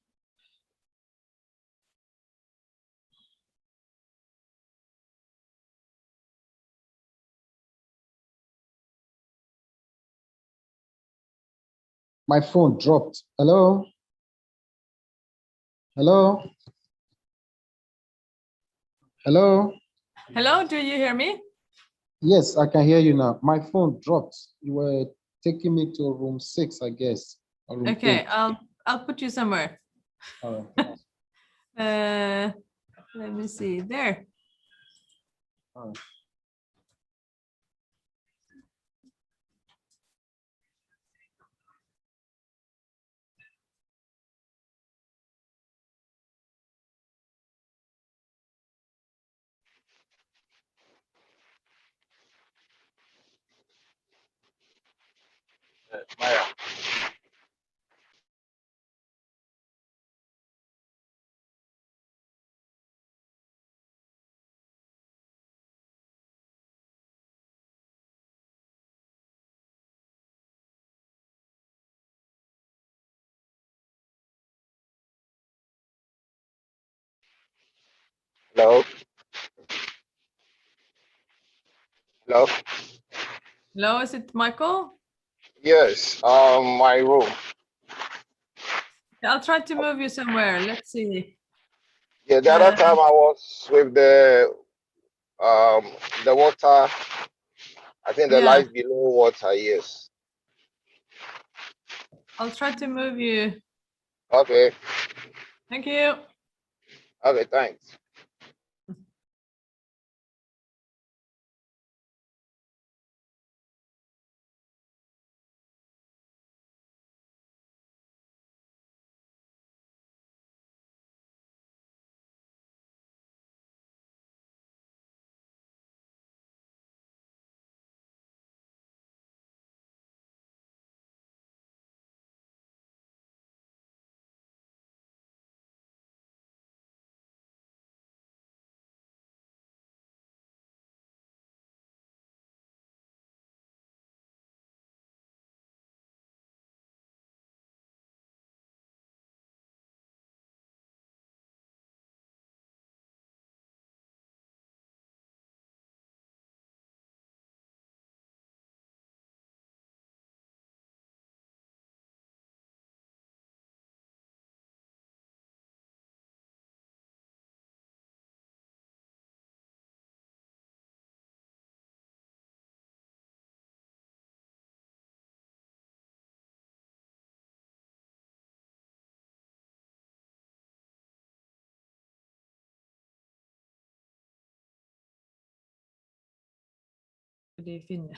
My phone dropped. Hello? Hello? Hello? Hello, do you hear me? Yes, I can hear you now. My phone dropped. You were taking me to room 6, I guess. Or room Okay, 8. I'll put you somewhere. All right. Let me see there. All right. Maya. Hello. Hello. Hello, is it Michael? Yes. My room. I'll try to move you somewhere. Let's see. Yeah. The other time I was with the water. I think the Yeah, light below water. Yes. I'll try to move you. Okay. Thank you. Okay. Thanks. för det är Finland.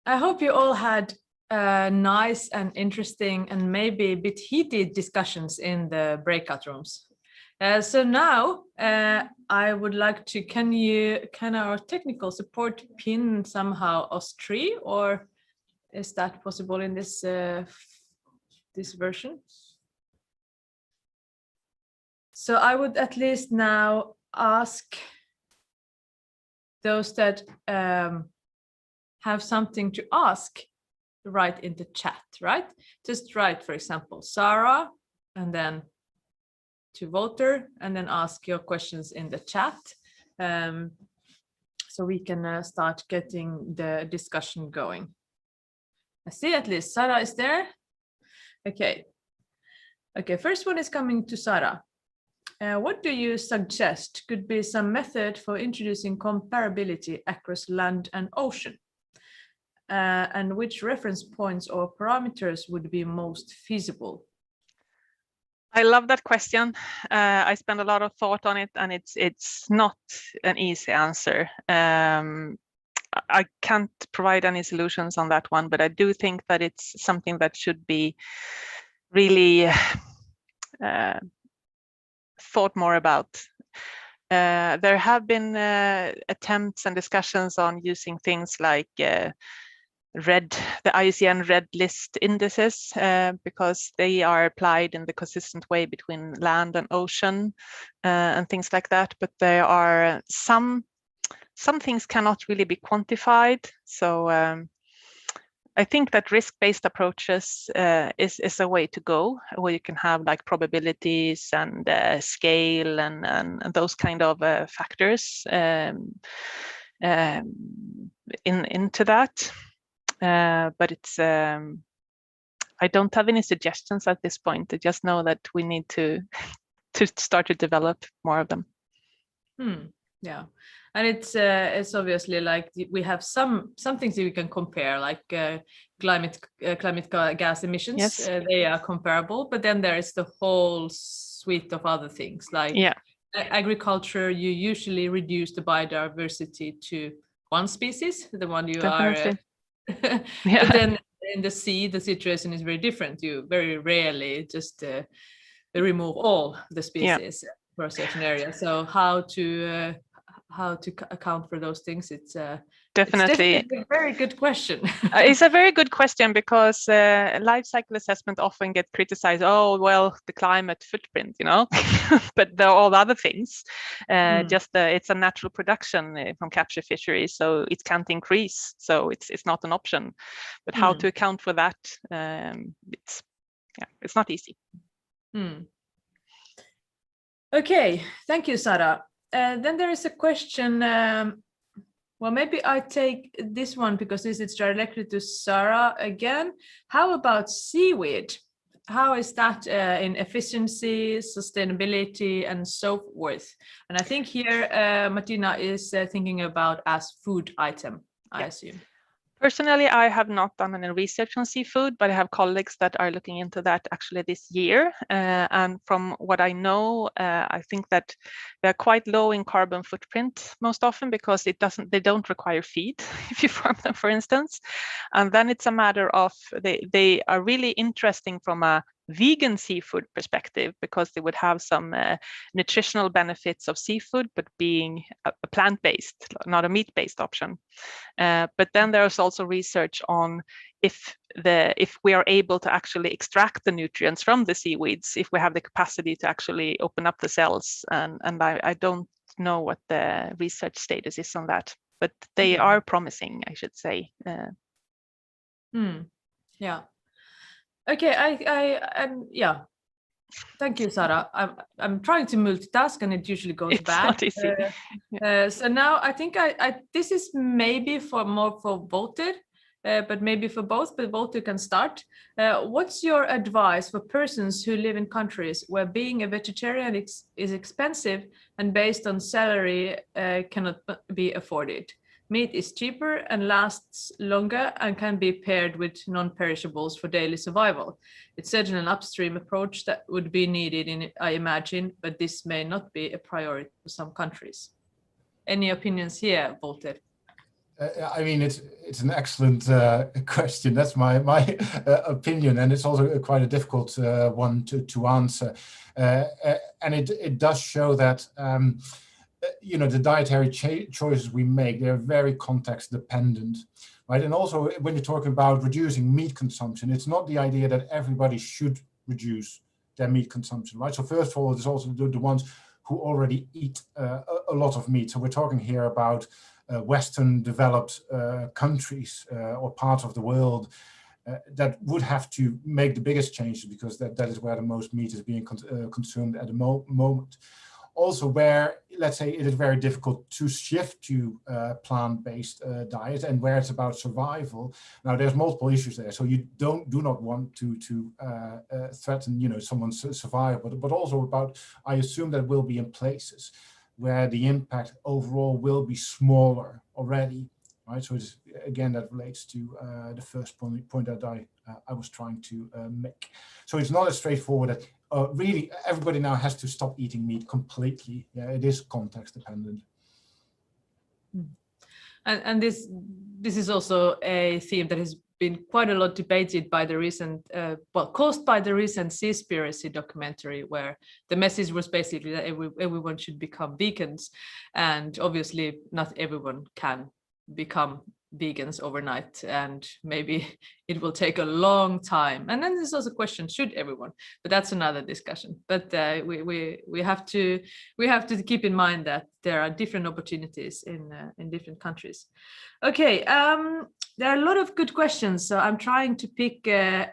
I hope you all had nice and interesting and maybe a bit heated discussions in the breakout rooms. So now I would like to, can our technical support pin somehow us three, or is that possible in this this version? So I would at least now ask those that have something to ask, write in the chat, right? Just write, for example, Sarah, and then to Wouter, and then ask your questions in the chat. So we can start getting the discussion going. I see at least Sarah is there. Okay. Okay, first one is coming to Sarah. What do you suggest could be some method for introducing comparability across land and ocean? And which reference points or parameters would be most feasible? I love that question. I spend a lot of thought on it, and it's not an easy answer. I can't provide any solutions on that one, but I do think that it's something that should be really thought more about. There have been attempts and discussions on using things like the IUCN red list indices, because they are applied in the consistent way between land and ocean and things like that. But there are some things cannot really be quantified. So I think that risk-based approaches is a way to go, where you can have like probabilities and scale and those kind of factors into that. But it's I don't have any suggestions at this point. I just know that we need to start to develop more of them. Yeah, and it's obviously like we have some things that we can compare, like climate gas emissions. Yes. They are comparable, but then there is the whole suite of other things, like agriculture. You usually reduce the biodiversity to one species, the one you Definitely. are. But then in the sea, the situation is very different. You very rarely just remove all the species for a certain area. So how to account for those things? It's definitely a very good question. It's a very good question, because life cycle assessment often get criticized. Oh, well, the climate footprint, you know, but there are all the other things. Just it's a natural production from capture fisheries, so it can't increase. So it's not an option. But how to account for that? It's not easy. Okay, thank you, Sarah. Then there is a question. Well, maybe I take this one because this is directly to Sarah again. How about seaweed? How is that in efficiency, sustainability, and so forth? And I think here Martina is thinking about as food item, I assume. Personally, I have not done any research on seafood, but I have colleagues that are looking into that actually this year. And from what I know, I think that they're quite low in carbon footprint most often, because they don't require feed if you farm them, for instance. And then it's a matter of they are really interesting from a vegan seafood perspective, because they would have some nutritional benefits of seafood, but being a plant-based, not a meat-based option. But then there's also research on if we are able to actually extract the nutrients from the seaweeds, if we have the capacity to actually open up the cells. And I don't know what the research status is on that, but they are promising, I should say. Yeah. Okay, yeah. Thank you, Sarah. I'm trying to multitask, and it usually goes bad. It's not easy. So now I think this is maybe more for Wouter, but maybe for both. But Wouter can start. What's your advice for persons who live in countries where being a vegetarian is expensive and based on salary cannot be afforded? Meat is cheaper and lasts longer and can be paired with non-perishables for daily survival. It's certainly an upstream approach that would be needed, I imagine, but this may not be a priority for some countries. Any opinions here, Wouter? I mean, it's an excellent question. That's my opinion, and it's also quite a difficult one to answer. And it does show that the dietary choices we make, they're very context dependent, right? And also, when you're talking about reducing meat consumption, it's not the idea that everybody should reduce their meat consumption, right? So first of all, there's also the ones who already eat a lot of meat. So we're talking here about Western developed countries or parts of the world that would have to make the biggest changes, because that is where the most meat is being consumed at the moment. Also, where, let's say, it is very difficult to shift to plant-based diet, and where it's about survival. Now, there's multiple issues there. So you do not want to threaten, someone's survival, but also about, I assume, that will be in places where the impact overall will be smaller already, right? So it's, again, that relates to the first point that I was trying to make. So it's not as straightforward that really everybody now has to stop eating meat completely. Yeah, it is context dependent. And this is also a theme that has been quite a lot debated by the recent, caused by the recent Seaspiracy documentary, where the message was basically that everyone should become vegans, and obviously not everyone can become vegans overnight, and maybe it will take a long time. And then there's also a question, should everyone? But that's another discussion. But we have to keep in mind that there are different opportunities in different countries. Okay, there are a lot of good questions, so I'm trying to pick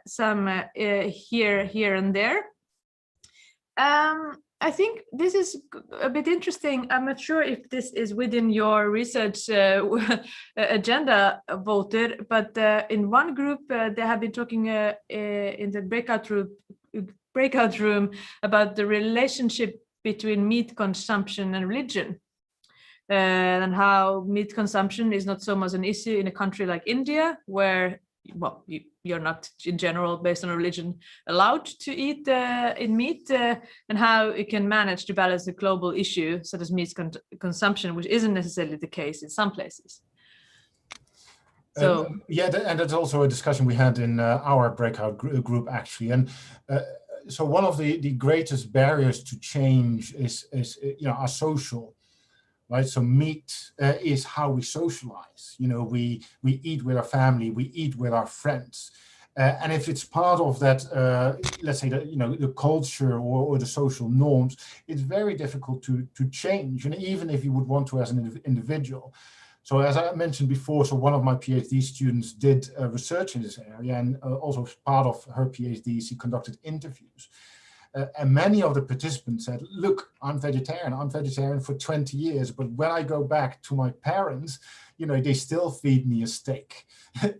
some here and there. I think this is a bit interesting. I'm not sure if this is within your research agenda, Wouter, but in one group, they have been talking in the breakout room about the relationship between meat consumption and religion, and how meat consumption is not so much an issue in a country like India, where, well, you're not in general, based on religion, allowed to eat in meat, and how it can manage to balance the global issue such as meat consumption, which isn't necessarily the case in some places. So and that's also a discussion we had in our breakout group, actually. And so one of the greatest barriers to change is our social. Right, so meat is how we socialize. We eat with our family, we eat with our friends, and if it's part of that, let's say that the culture or the social norms, it's very difficult to change. And even if you would want to as an individual. So as I mentioned before, so one of my PhD students did research in this area, and also as part of her PhD, she conducted interviews. And many of the participants said, look, I'm vegetarian for 20 years, but when I go back to my parents, they still feed me a steak,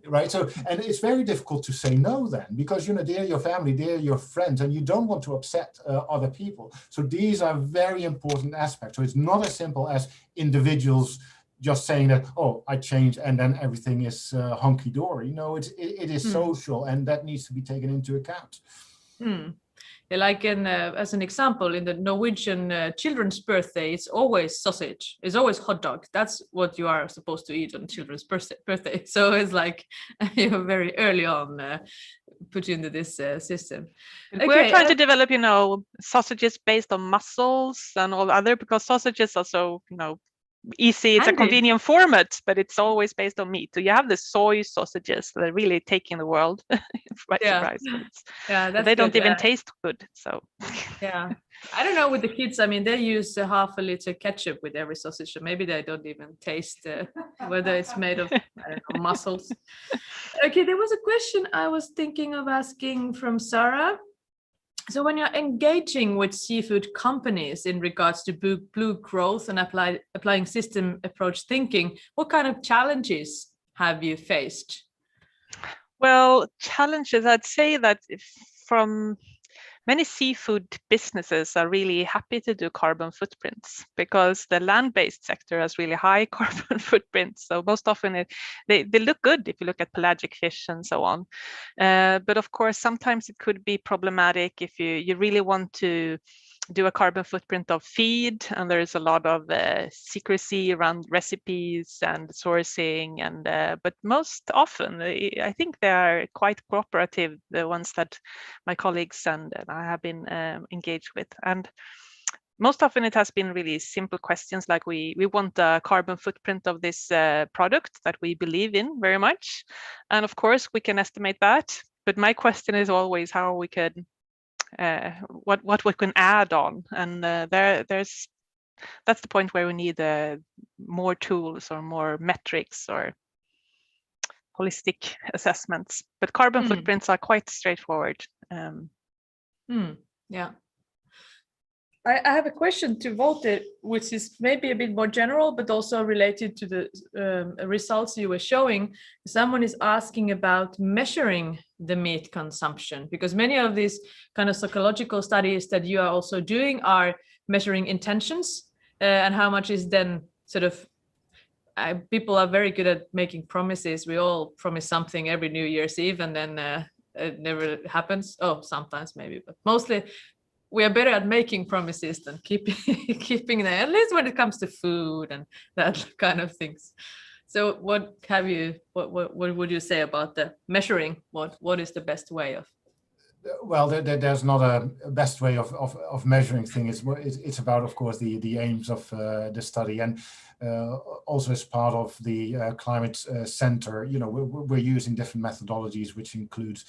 right? So, and it's very difficult to say no then, because, they're your family, they're your friends, and you don't want to upset other people. So these are very important aspects. So it's not as simple as individuals just saying that, oh, I changed and then everything is hunky-dory. No, it is social, and that needs to be taken into account. Like as an example, in the Norwegian children's birthday, it's always sausage, it's always hot dog. That's what you are supposed to eat on children's birthday. So it's like you're very early on put into this system. Okay, we're trying to develop, sausages based on mussels and all other, because sausages are so, easy. It's a convenient format, but it's always based on meat. So you have the soy sausages that are really taking the world by surprise. But they don't even taste good. So yeah, I don't know with the kids. I mean, they use half a liter ketchup with every sausage, so maybe they don't even taste whether it's made of mussels. Okay, there was a question I was thinking of asking from Sarah. So when you're engaging with seafood companies in regards to blue growth and applying system approach thinking, what kind of challenges have you faced? Well, challenges, I'd say that from many seafood businesses are really happy to do carbon footprints, because the land-based sector has really high carbon footprints. So most often they look good if you look at pelagic fish and so on. But of course, sometimes it could be problematic if you really want to do a carbon footprint of feed, and there is a lot of secrecy around recipes and sourcing, and but most often I think they are quite cooperative, the ones that my colleagues and I have been engaged with. And most often it has been really simple questions like we want a carbon footprint of this product that we believe in very much, and of course we can estimate that, but my question is always how we could what we can add on, and that's the point where we need more tools or more metrics or holistic assessments. But carbon footprints are quite straightforward. Yeah. I have a question to Wouter, which is maybe a bit more general, but also related to the results you were showing. Someone is asking about measuring the meat consumption, because many of these kind of psychological studies that you are also doing are measuring intentions and how much is then sort of, people are very good at making promises. We all promise something every New Year's Eve and then it never happens. Oh, sometimes maybe, but mostly we are better at making promises than keeping them, at least when it comes to food and that kind of things. So what would you say about the measuring? What is the best way of? Well, there's not a best way of measuring things. It's about, of course, the aims of the study, and also as part of the climate center, we're using different methodologies, which includes,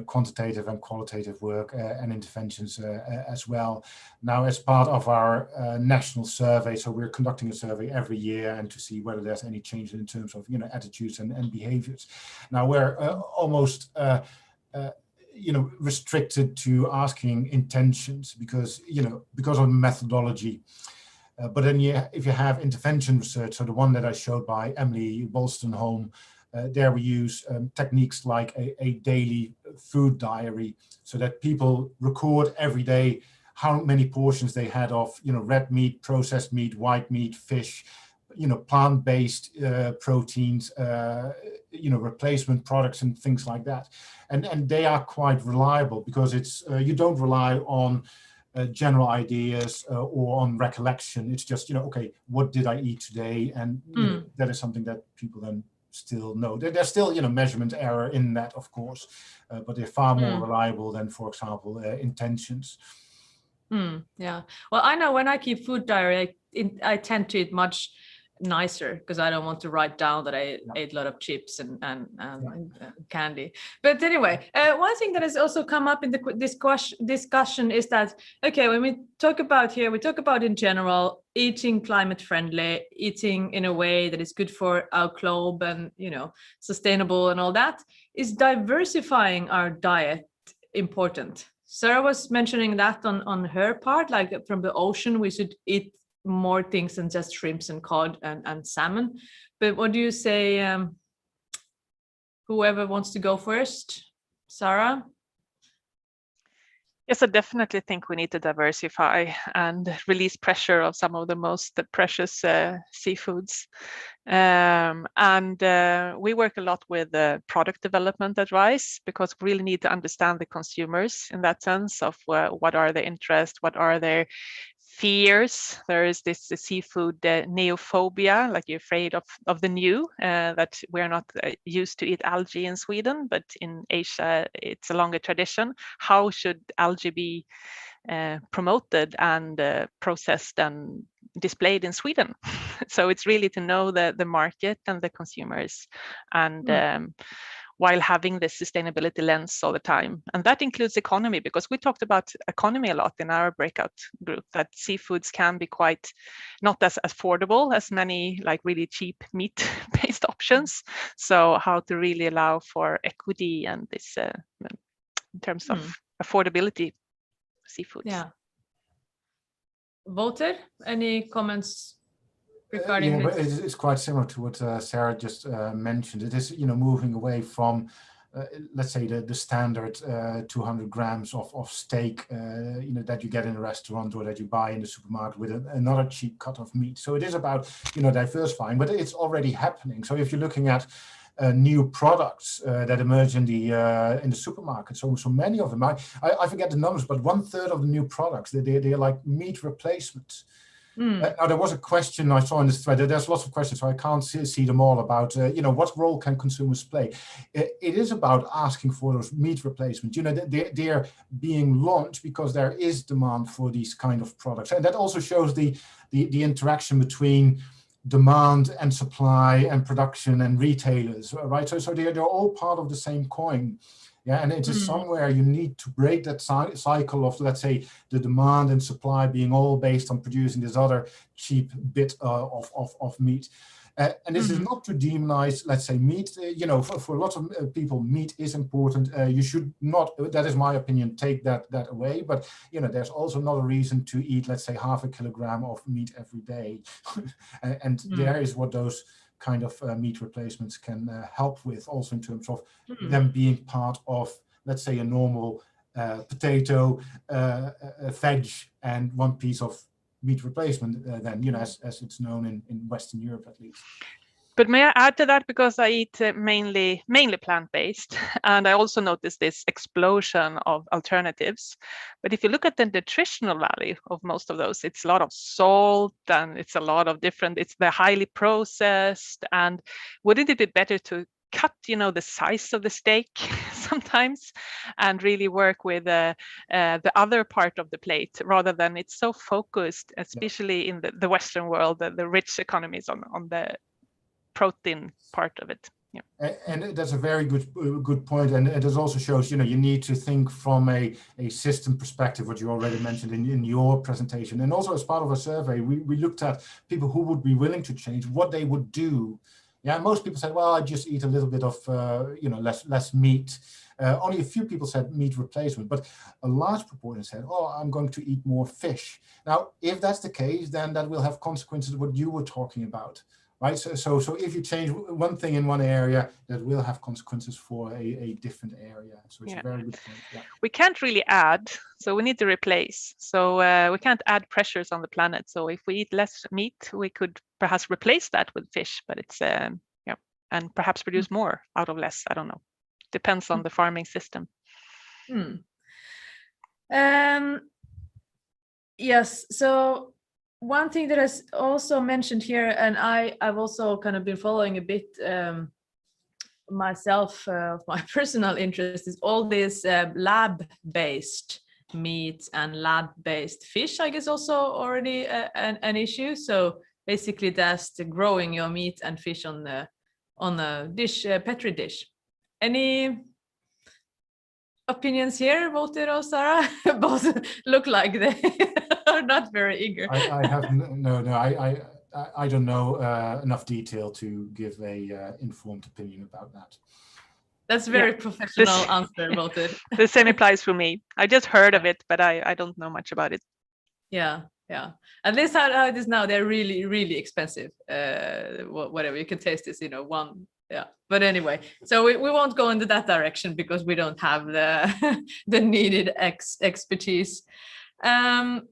quantitative and qualitative work and interventions as well. Now, as part of our national survey, so we're conducting a survey every year and to see whether there's any change in terms of, attitudes and behaviors. Now, we're almost restricted to asking intentions because of methodology. But then if you have intervention research, so the one that I showed by Emily Wolstenholme, there we use techniques like a daily food diary, so that people record every day how many portions they had of, red meat, processed meat, white meat, fish, plant-based proteins, replacement products and things like that. And they are quite reliable because it's you don't rely on general ideas or on recollection. It's just, okay, what did I eat today? And that is something that people then still know. There's still, measurement error in that, of course, but they're far more reliable than, for example, intentions. Yeah. Well, I know when I keep food diary, I tend to eat much nicer because I don't want to write down that I ate a lot of chips and candy. But anyway, one thing that has also come up in this discussion is that, okay, when we talk about in general eating climate friendly, eating in a way that is good for our globe and sustainable and all that, is diversifying our diet important? Sarah was mentioning that on her part, like from the ocean we should eat more things than just shrimps and cod and salmon. But what do you say, whoever wants to go first? Sarah? Yes, I definitely think we need to diversify and release pressure of some of the most precious seafoods. We work a lot with product development at RISE because we really need to understand the consumers in that sense of what are their interests, what are their fears. There is this seafood neophobia, like you're afraid of the new, that we're not used to eat algae in Sweden, but in Asia it's a longer tradition. How should algae be promoted and processed and displayed in Sweden? So it's really to know the market and the consumers, and while having this sustainability lens all the time. And that includes economy, because we talked about economy a lot in our breakout group, that seafoods can be quite not as affordable as many like really cheap meat-based options. So how to really allow for equity and this in terms of affordability seafoods. Yeah. Wouter, any comments regarding this? It's quite similar to what Sarah just mentioned. It is, moving away from, let's say, the standard 200 grams of steak, that you get in a restaurant or that you buy in the supermarket with another cheap cut of meat. So it is about, diversifying, but it's already happening. So if you're looking at new products that emerge in the supermarket. So many of them, I forget the numbers, but 1/3 of the new products, they're like meat replacements. Now, there was a question I saw in this thread. There's lots of questions, so I can't see them all about, what role can consumers play? It is about asking for those meat replacements. They're being launched because there is demand for these kind of products. And that also shows the interaction between demand and supply and production and retailers, right? So they're all part of the same coin. Yeah, and it is somewhere you need to break that cycle of, let's say, the demand and supply being all based on producing this other cheap bit of meat. And this is not to demonize, let's say, meat. For lots of people, meat is important. You should not, that is my opinion, take that away. But, there's also not a reason to eat, let's say, 0.5 kilogram of meat every day. And there is what those kind of meat replacements can help with, also in terms of them being part of, let's say, a normal potato, veg, and one piece of meat replacement, then, as it's known in Western Europe at least. But may I add to that, because I eat mainly plant-based, and I also noticed this explosion of alternatives. But if you look at the nutritional value of most of those, it's a lot of salt, and it's a lot of they're highly processed. And wouldn't it be better to cut, the size of the steak sometimes, and really work with the other part of the plate, rather than it's so focused, especially in the Western world, the rich economies on the protein part of it. Yeah. And that's a very good point. And it also shows, you need to think from a system perspective, what you already mentioned in your presentation. And also as part of a survey, we looked at people who would be willing to change, what they would do. Yeah, most people said, well, I just eat a little bit of, less meat. Only a few people said meat replacement, but a large proportion said, oh, I'm going to eat more fish. Now, if that's the case, then that will have consequences, what you were talking about. Right, so if you change one thing in one area, that will have consequences for a different area. So it's a very good point. Yeah. We can't really add, so we need to replace. So we can't add pressures on the planet. So if we eat less meat, we could perhaps replace that with fish, but it's and perhaps produce more out of less. I don't know. Depends on the farming system. Yes. So one thing that is also mentioned here, and I've also kind of been following a bit myself, my personal interest, is all this lab-based meat and lab-based fish, I guess, also already an issue. So basically that's the growing your meat and fish on a dish, Petri dish. Any opinions here, Wouter or Sarah? Both look like they are not very eager. I have I don't know enough detail to give a informed opinion about that. That's very professional answer, Wouter. The same applies for me. I just heard of it, but I don't know much about it. Yeah. At least how it is now, they're really, really expensive. Whatever, you can taste this, one. Yeah, but anyway, so we won't go into that direction because we don't have the the needed expertise. One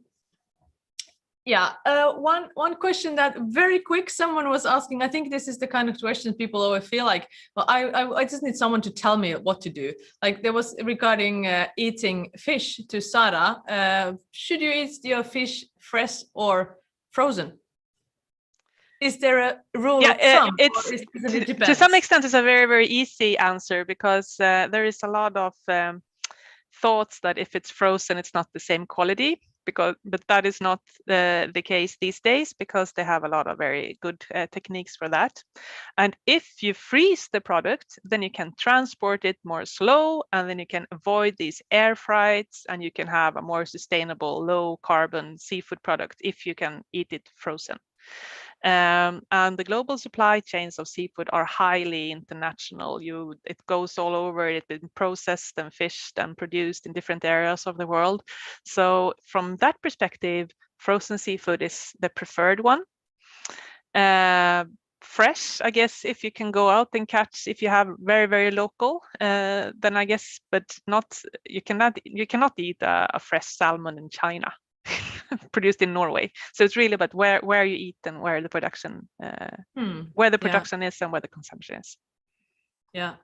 question that very quick someone was asking. I think this is the kind of question people always feel like, well, I just need someone to tell me what to do. Like there was regarding eating fish to Sarah. Should you eat your fish fresh or frozen? Is there a rule of thumb? To some extent, it's a very, very easy answer, because there is a lot of thoughts that if it's frozen, it's not the same quality. But that is not the case these days, because they have a lot of very good techniques for that. And if you freeze the product, then you can transport it more slow, and then you can avoid these air freights, and you can have a more sustainable, low carbon seafood product if you can eat it frozen. And the global supply chains of seafood are highly international. It goes all over. It's been processed and fished and produced in different areas of the world. So from that perspective, frozen seafood is the preferred one. Fresh, I guess, if you can go out and catch, if you have very, very local, then I guess, but not, you cannot eat a fresh salmon in China. Produced in Norway. So it's really about where you eat and where the production is and where the consumption is. Yeah.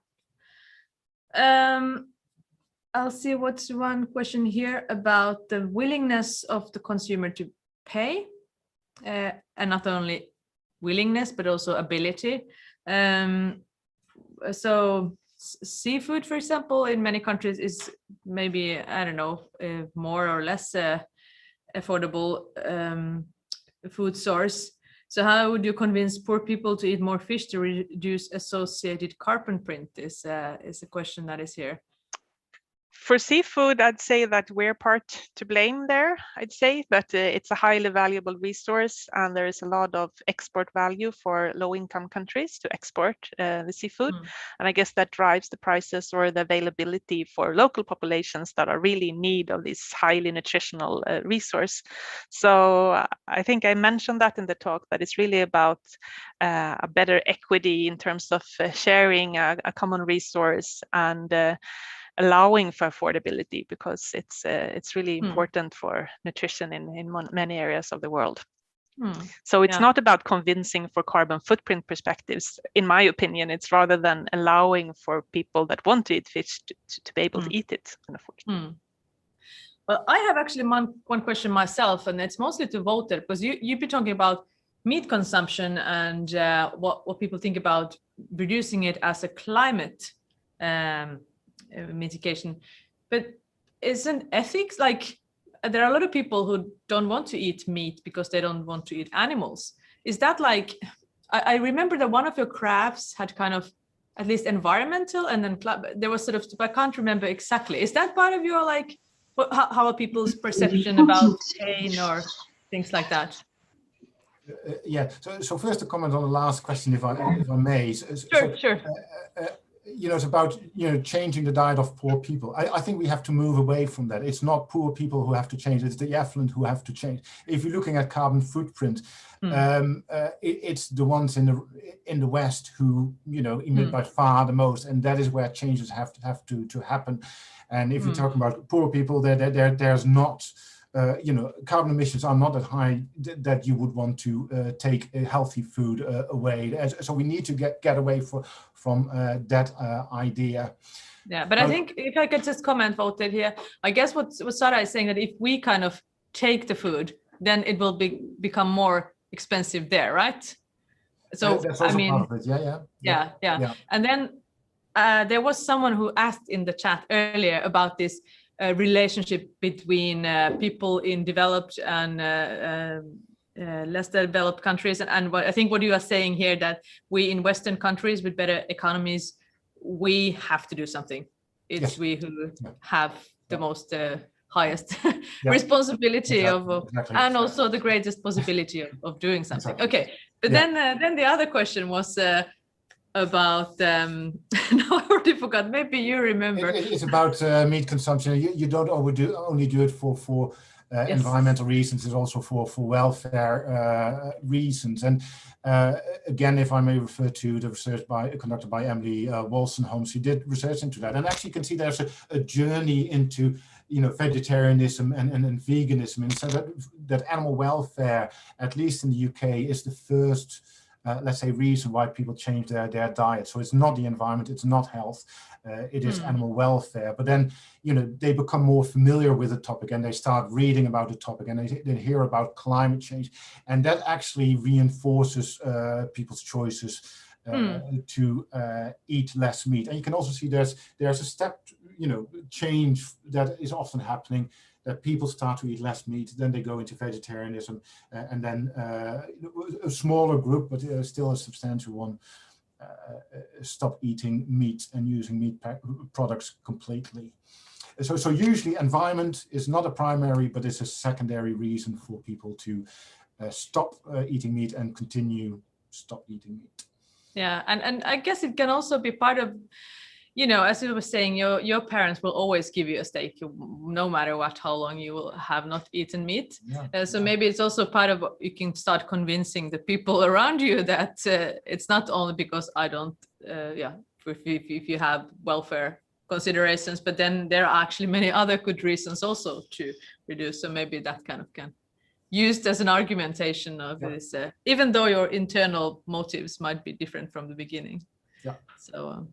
I'll see what's one question here about the willingness of the consumer to pay, and not only willingness but also ability. So seafood, for example, in many countries is maybe, I don't know, more or less affordable food source. So how would you convince poor people to eat more fish to reduce associated carbon print is a question that is here. For seafood, I'd say that we're part to blame there. I'd say that it's a highly valuable resource, and there is a lot of export value for low-income countries to export the seafood. And I guess that drives the prices or the availability for local populations that are really in need of this highly nutritional resource. So I think I mentioned that in the talk, that it's really about a better equity in terms of sharing a common resource and allowing for affordability, because it's really important for nutrition in many areas of the world. So it's not about convincing for carbon footprint perspectives, in my opinion. It's rather than allowing for people that want to eat fish to be able to eat it. Well, I have actually one question myself, and it's mostly to Wouter, because you've been talking about meat consumption and what people think about reducing it as a climate mitigation. But isn't ethics, like, there are a lot of people who don't want to eat meat because they don't want to eat animals. Is that like, I remember that one of your crafts had kind of at least environmental, and then there was sort of, I can't remember exactly. Is that part of your, like, how are people's perception about pain or things like that? Yeah. So first to comment on the last question, if I may. Sure. It's about changing the diet of poor people. I think we have to move away from that. It's not poor people who have to change; it's the affluent who have to change. If you're looking at carbon footprint, it's the ones in the West who emit by far the most, and that is where changes have to happen. And if you're talking about poor people, there's not. Carbon emissions are not that high that you would want to take healthy food away. So we need to get away from that idea. Yeah, but I think if I could just comment, Wouter, here, I guess what Sarah is saying, that if we kind of take the food, then it will become more expensive there, right? So that's also part of it. Yeah. And then there was someone who asked in the chat earlier about this relationship between people in developed and less developed countries, and I think what you are saying here, that we in Western countries with better economies, we have to do something. It's we who have the most highest responsibility and also the greatest possibility of doing something. Okay, but then the other question was about no, I already forgot. Maybe you remember. It's about meat consumption. You don't only do it for environmental reasons. It's also for welfare reasons. And again, if I may refer to the research conducted by Emily Wolstenholme, she did research into that. And actually, you can see there's a journey into vegetarianism and veganism, and so that animal welfare, at least in the UK, is the first. Let's say, reason why people change their diet. So it's not the environment, it's not health, it is animal welfare. But then, they become more familiar with the topic, and they start reading about the topic, and they hear about climate change. And that actually reinforces people's choices to eat less meat. And you can also see there's a step, change that is often happening, that people start to eat less meat, then they go into vegetarianism, and then a smaller group, but still a substantial one, stop eating meat and using meat products completely. So usually environment is not a primary, but it's a secondary reason for people to stop eating meat and stop eating meat. Yeah, and I guess it can also be part of, as you were saying, your parents will always give you a steak, no matter how long you will have not eaten meat. So maybe it's also part of what you can start convincing the people around you that it's not only because I don't, if you have welfare considerations, but then there are actually many other good reasons also to reduce. So maybe that kind of can used as an argumentation of this, even though your internal motives might be different from the beginning. Yeah. So.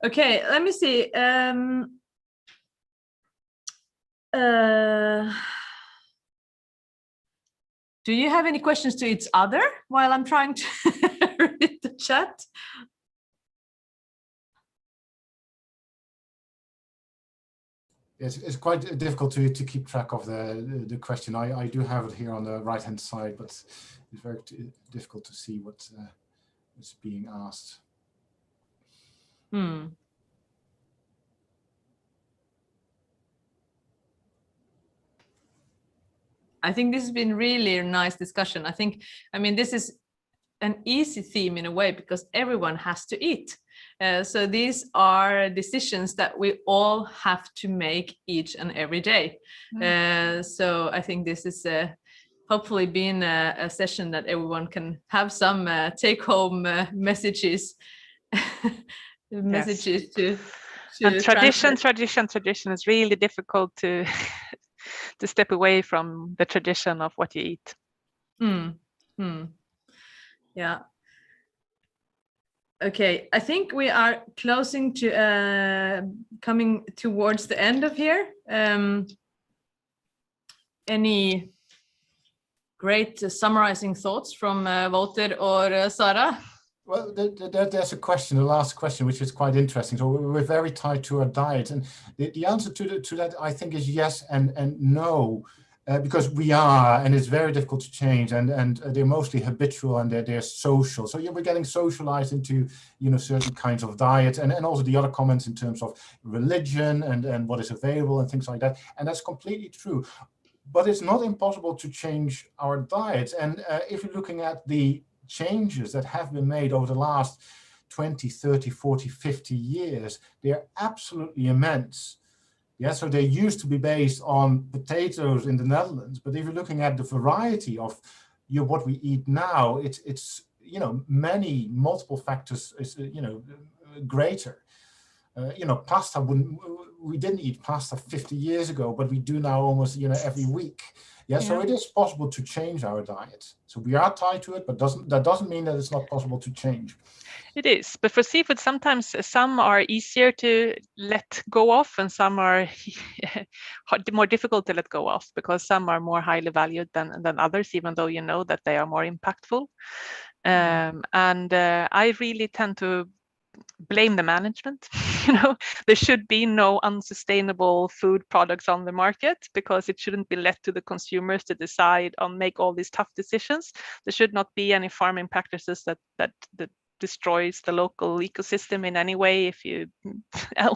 Okay, let me see. Do you have any questions to each other while I'm trying to read the chat? It's quite difficult to keep track of the question. I do have it here on the right hand side, but it's very difficult to see what is being asked. I think this has been really a nice discussion. I mean, this is an easy theme in a way because everyone has to eat. So these are decisions that we all have to make each and every day. So I think this is hopefully been a session that everyone can have some take-home messages. Messages to and tradition is really difficult to to step away from the tradition of what you eat. Yeah. Okay, I think we are closing to coming towards the end of here. Any great summarizing thoughts from Wouter or Sara? Well, there's a question, the last question, which is quite interesting. So we're very tied to our diet, and the answer to that, I think, is yes and no, because we are, and it's very difficult to change, and they're mostly habitual and they're social. So we're getting socialized into certain kinds of diet, and also the other comments in terms of religion and what is available and things like that, and that's completely true. But it's not impossible to change our diets, and if you're looking at the changes that have been made over the last 20, 30, 40, 50 years, they're absolutely immense. Yeah, so they used to be based on potatoes in the Netherlands, but if you're looking at the variety of what we eat now, it's many multiple factors is greater. Pasta, we didn't eat pasta 50 years ago, but we do now almost every week. Yeah, so it is possible to change our diet. So we are tied to it, but that doesn't mean that it's not possible to change. It is, but for seafood, sometimes some are easier to let go of, and some are more difficult to let go of, because some are more highly valued than others, even though you know that they are more impactful. And I really tend to blame the management. There should be no unsustainable food products on the market, because it shouldn't be left to the consumers to decide on make all these tough decisions. There should not be any farming practices that destroys the local ecosystem in any way,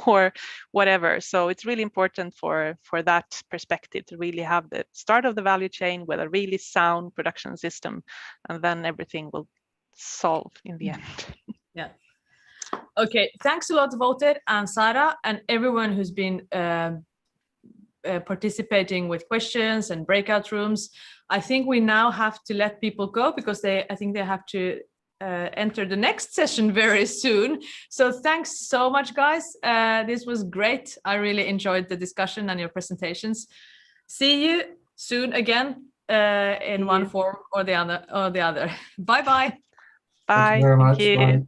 or whatever. So it's really important for that perspective to really have the start of the value chain with a really sound production system, and then everything will solve in the end. Yeah. Okay, thanks a lot, Wouter and Sara, and everyone who's been participating with questions and breakout rooms. I think we now have to let people go, because I think they have to enter the next session very soon. So thanks so much, guys. This was great. I really enjoyed the discussion and your presentations. See you soon again in one form or the other. Bye-bye. Bye. Thank you very much. Thank you. Bye.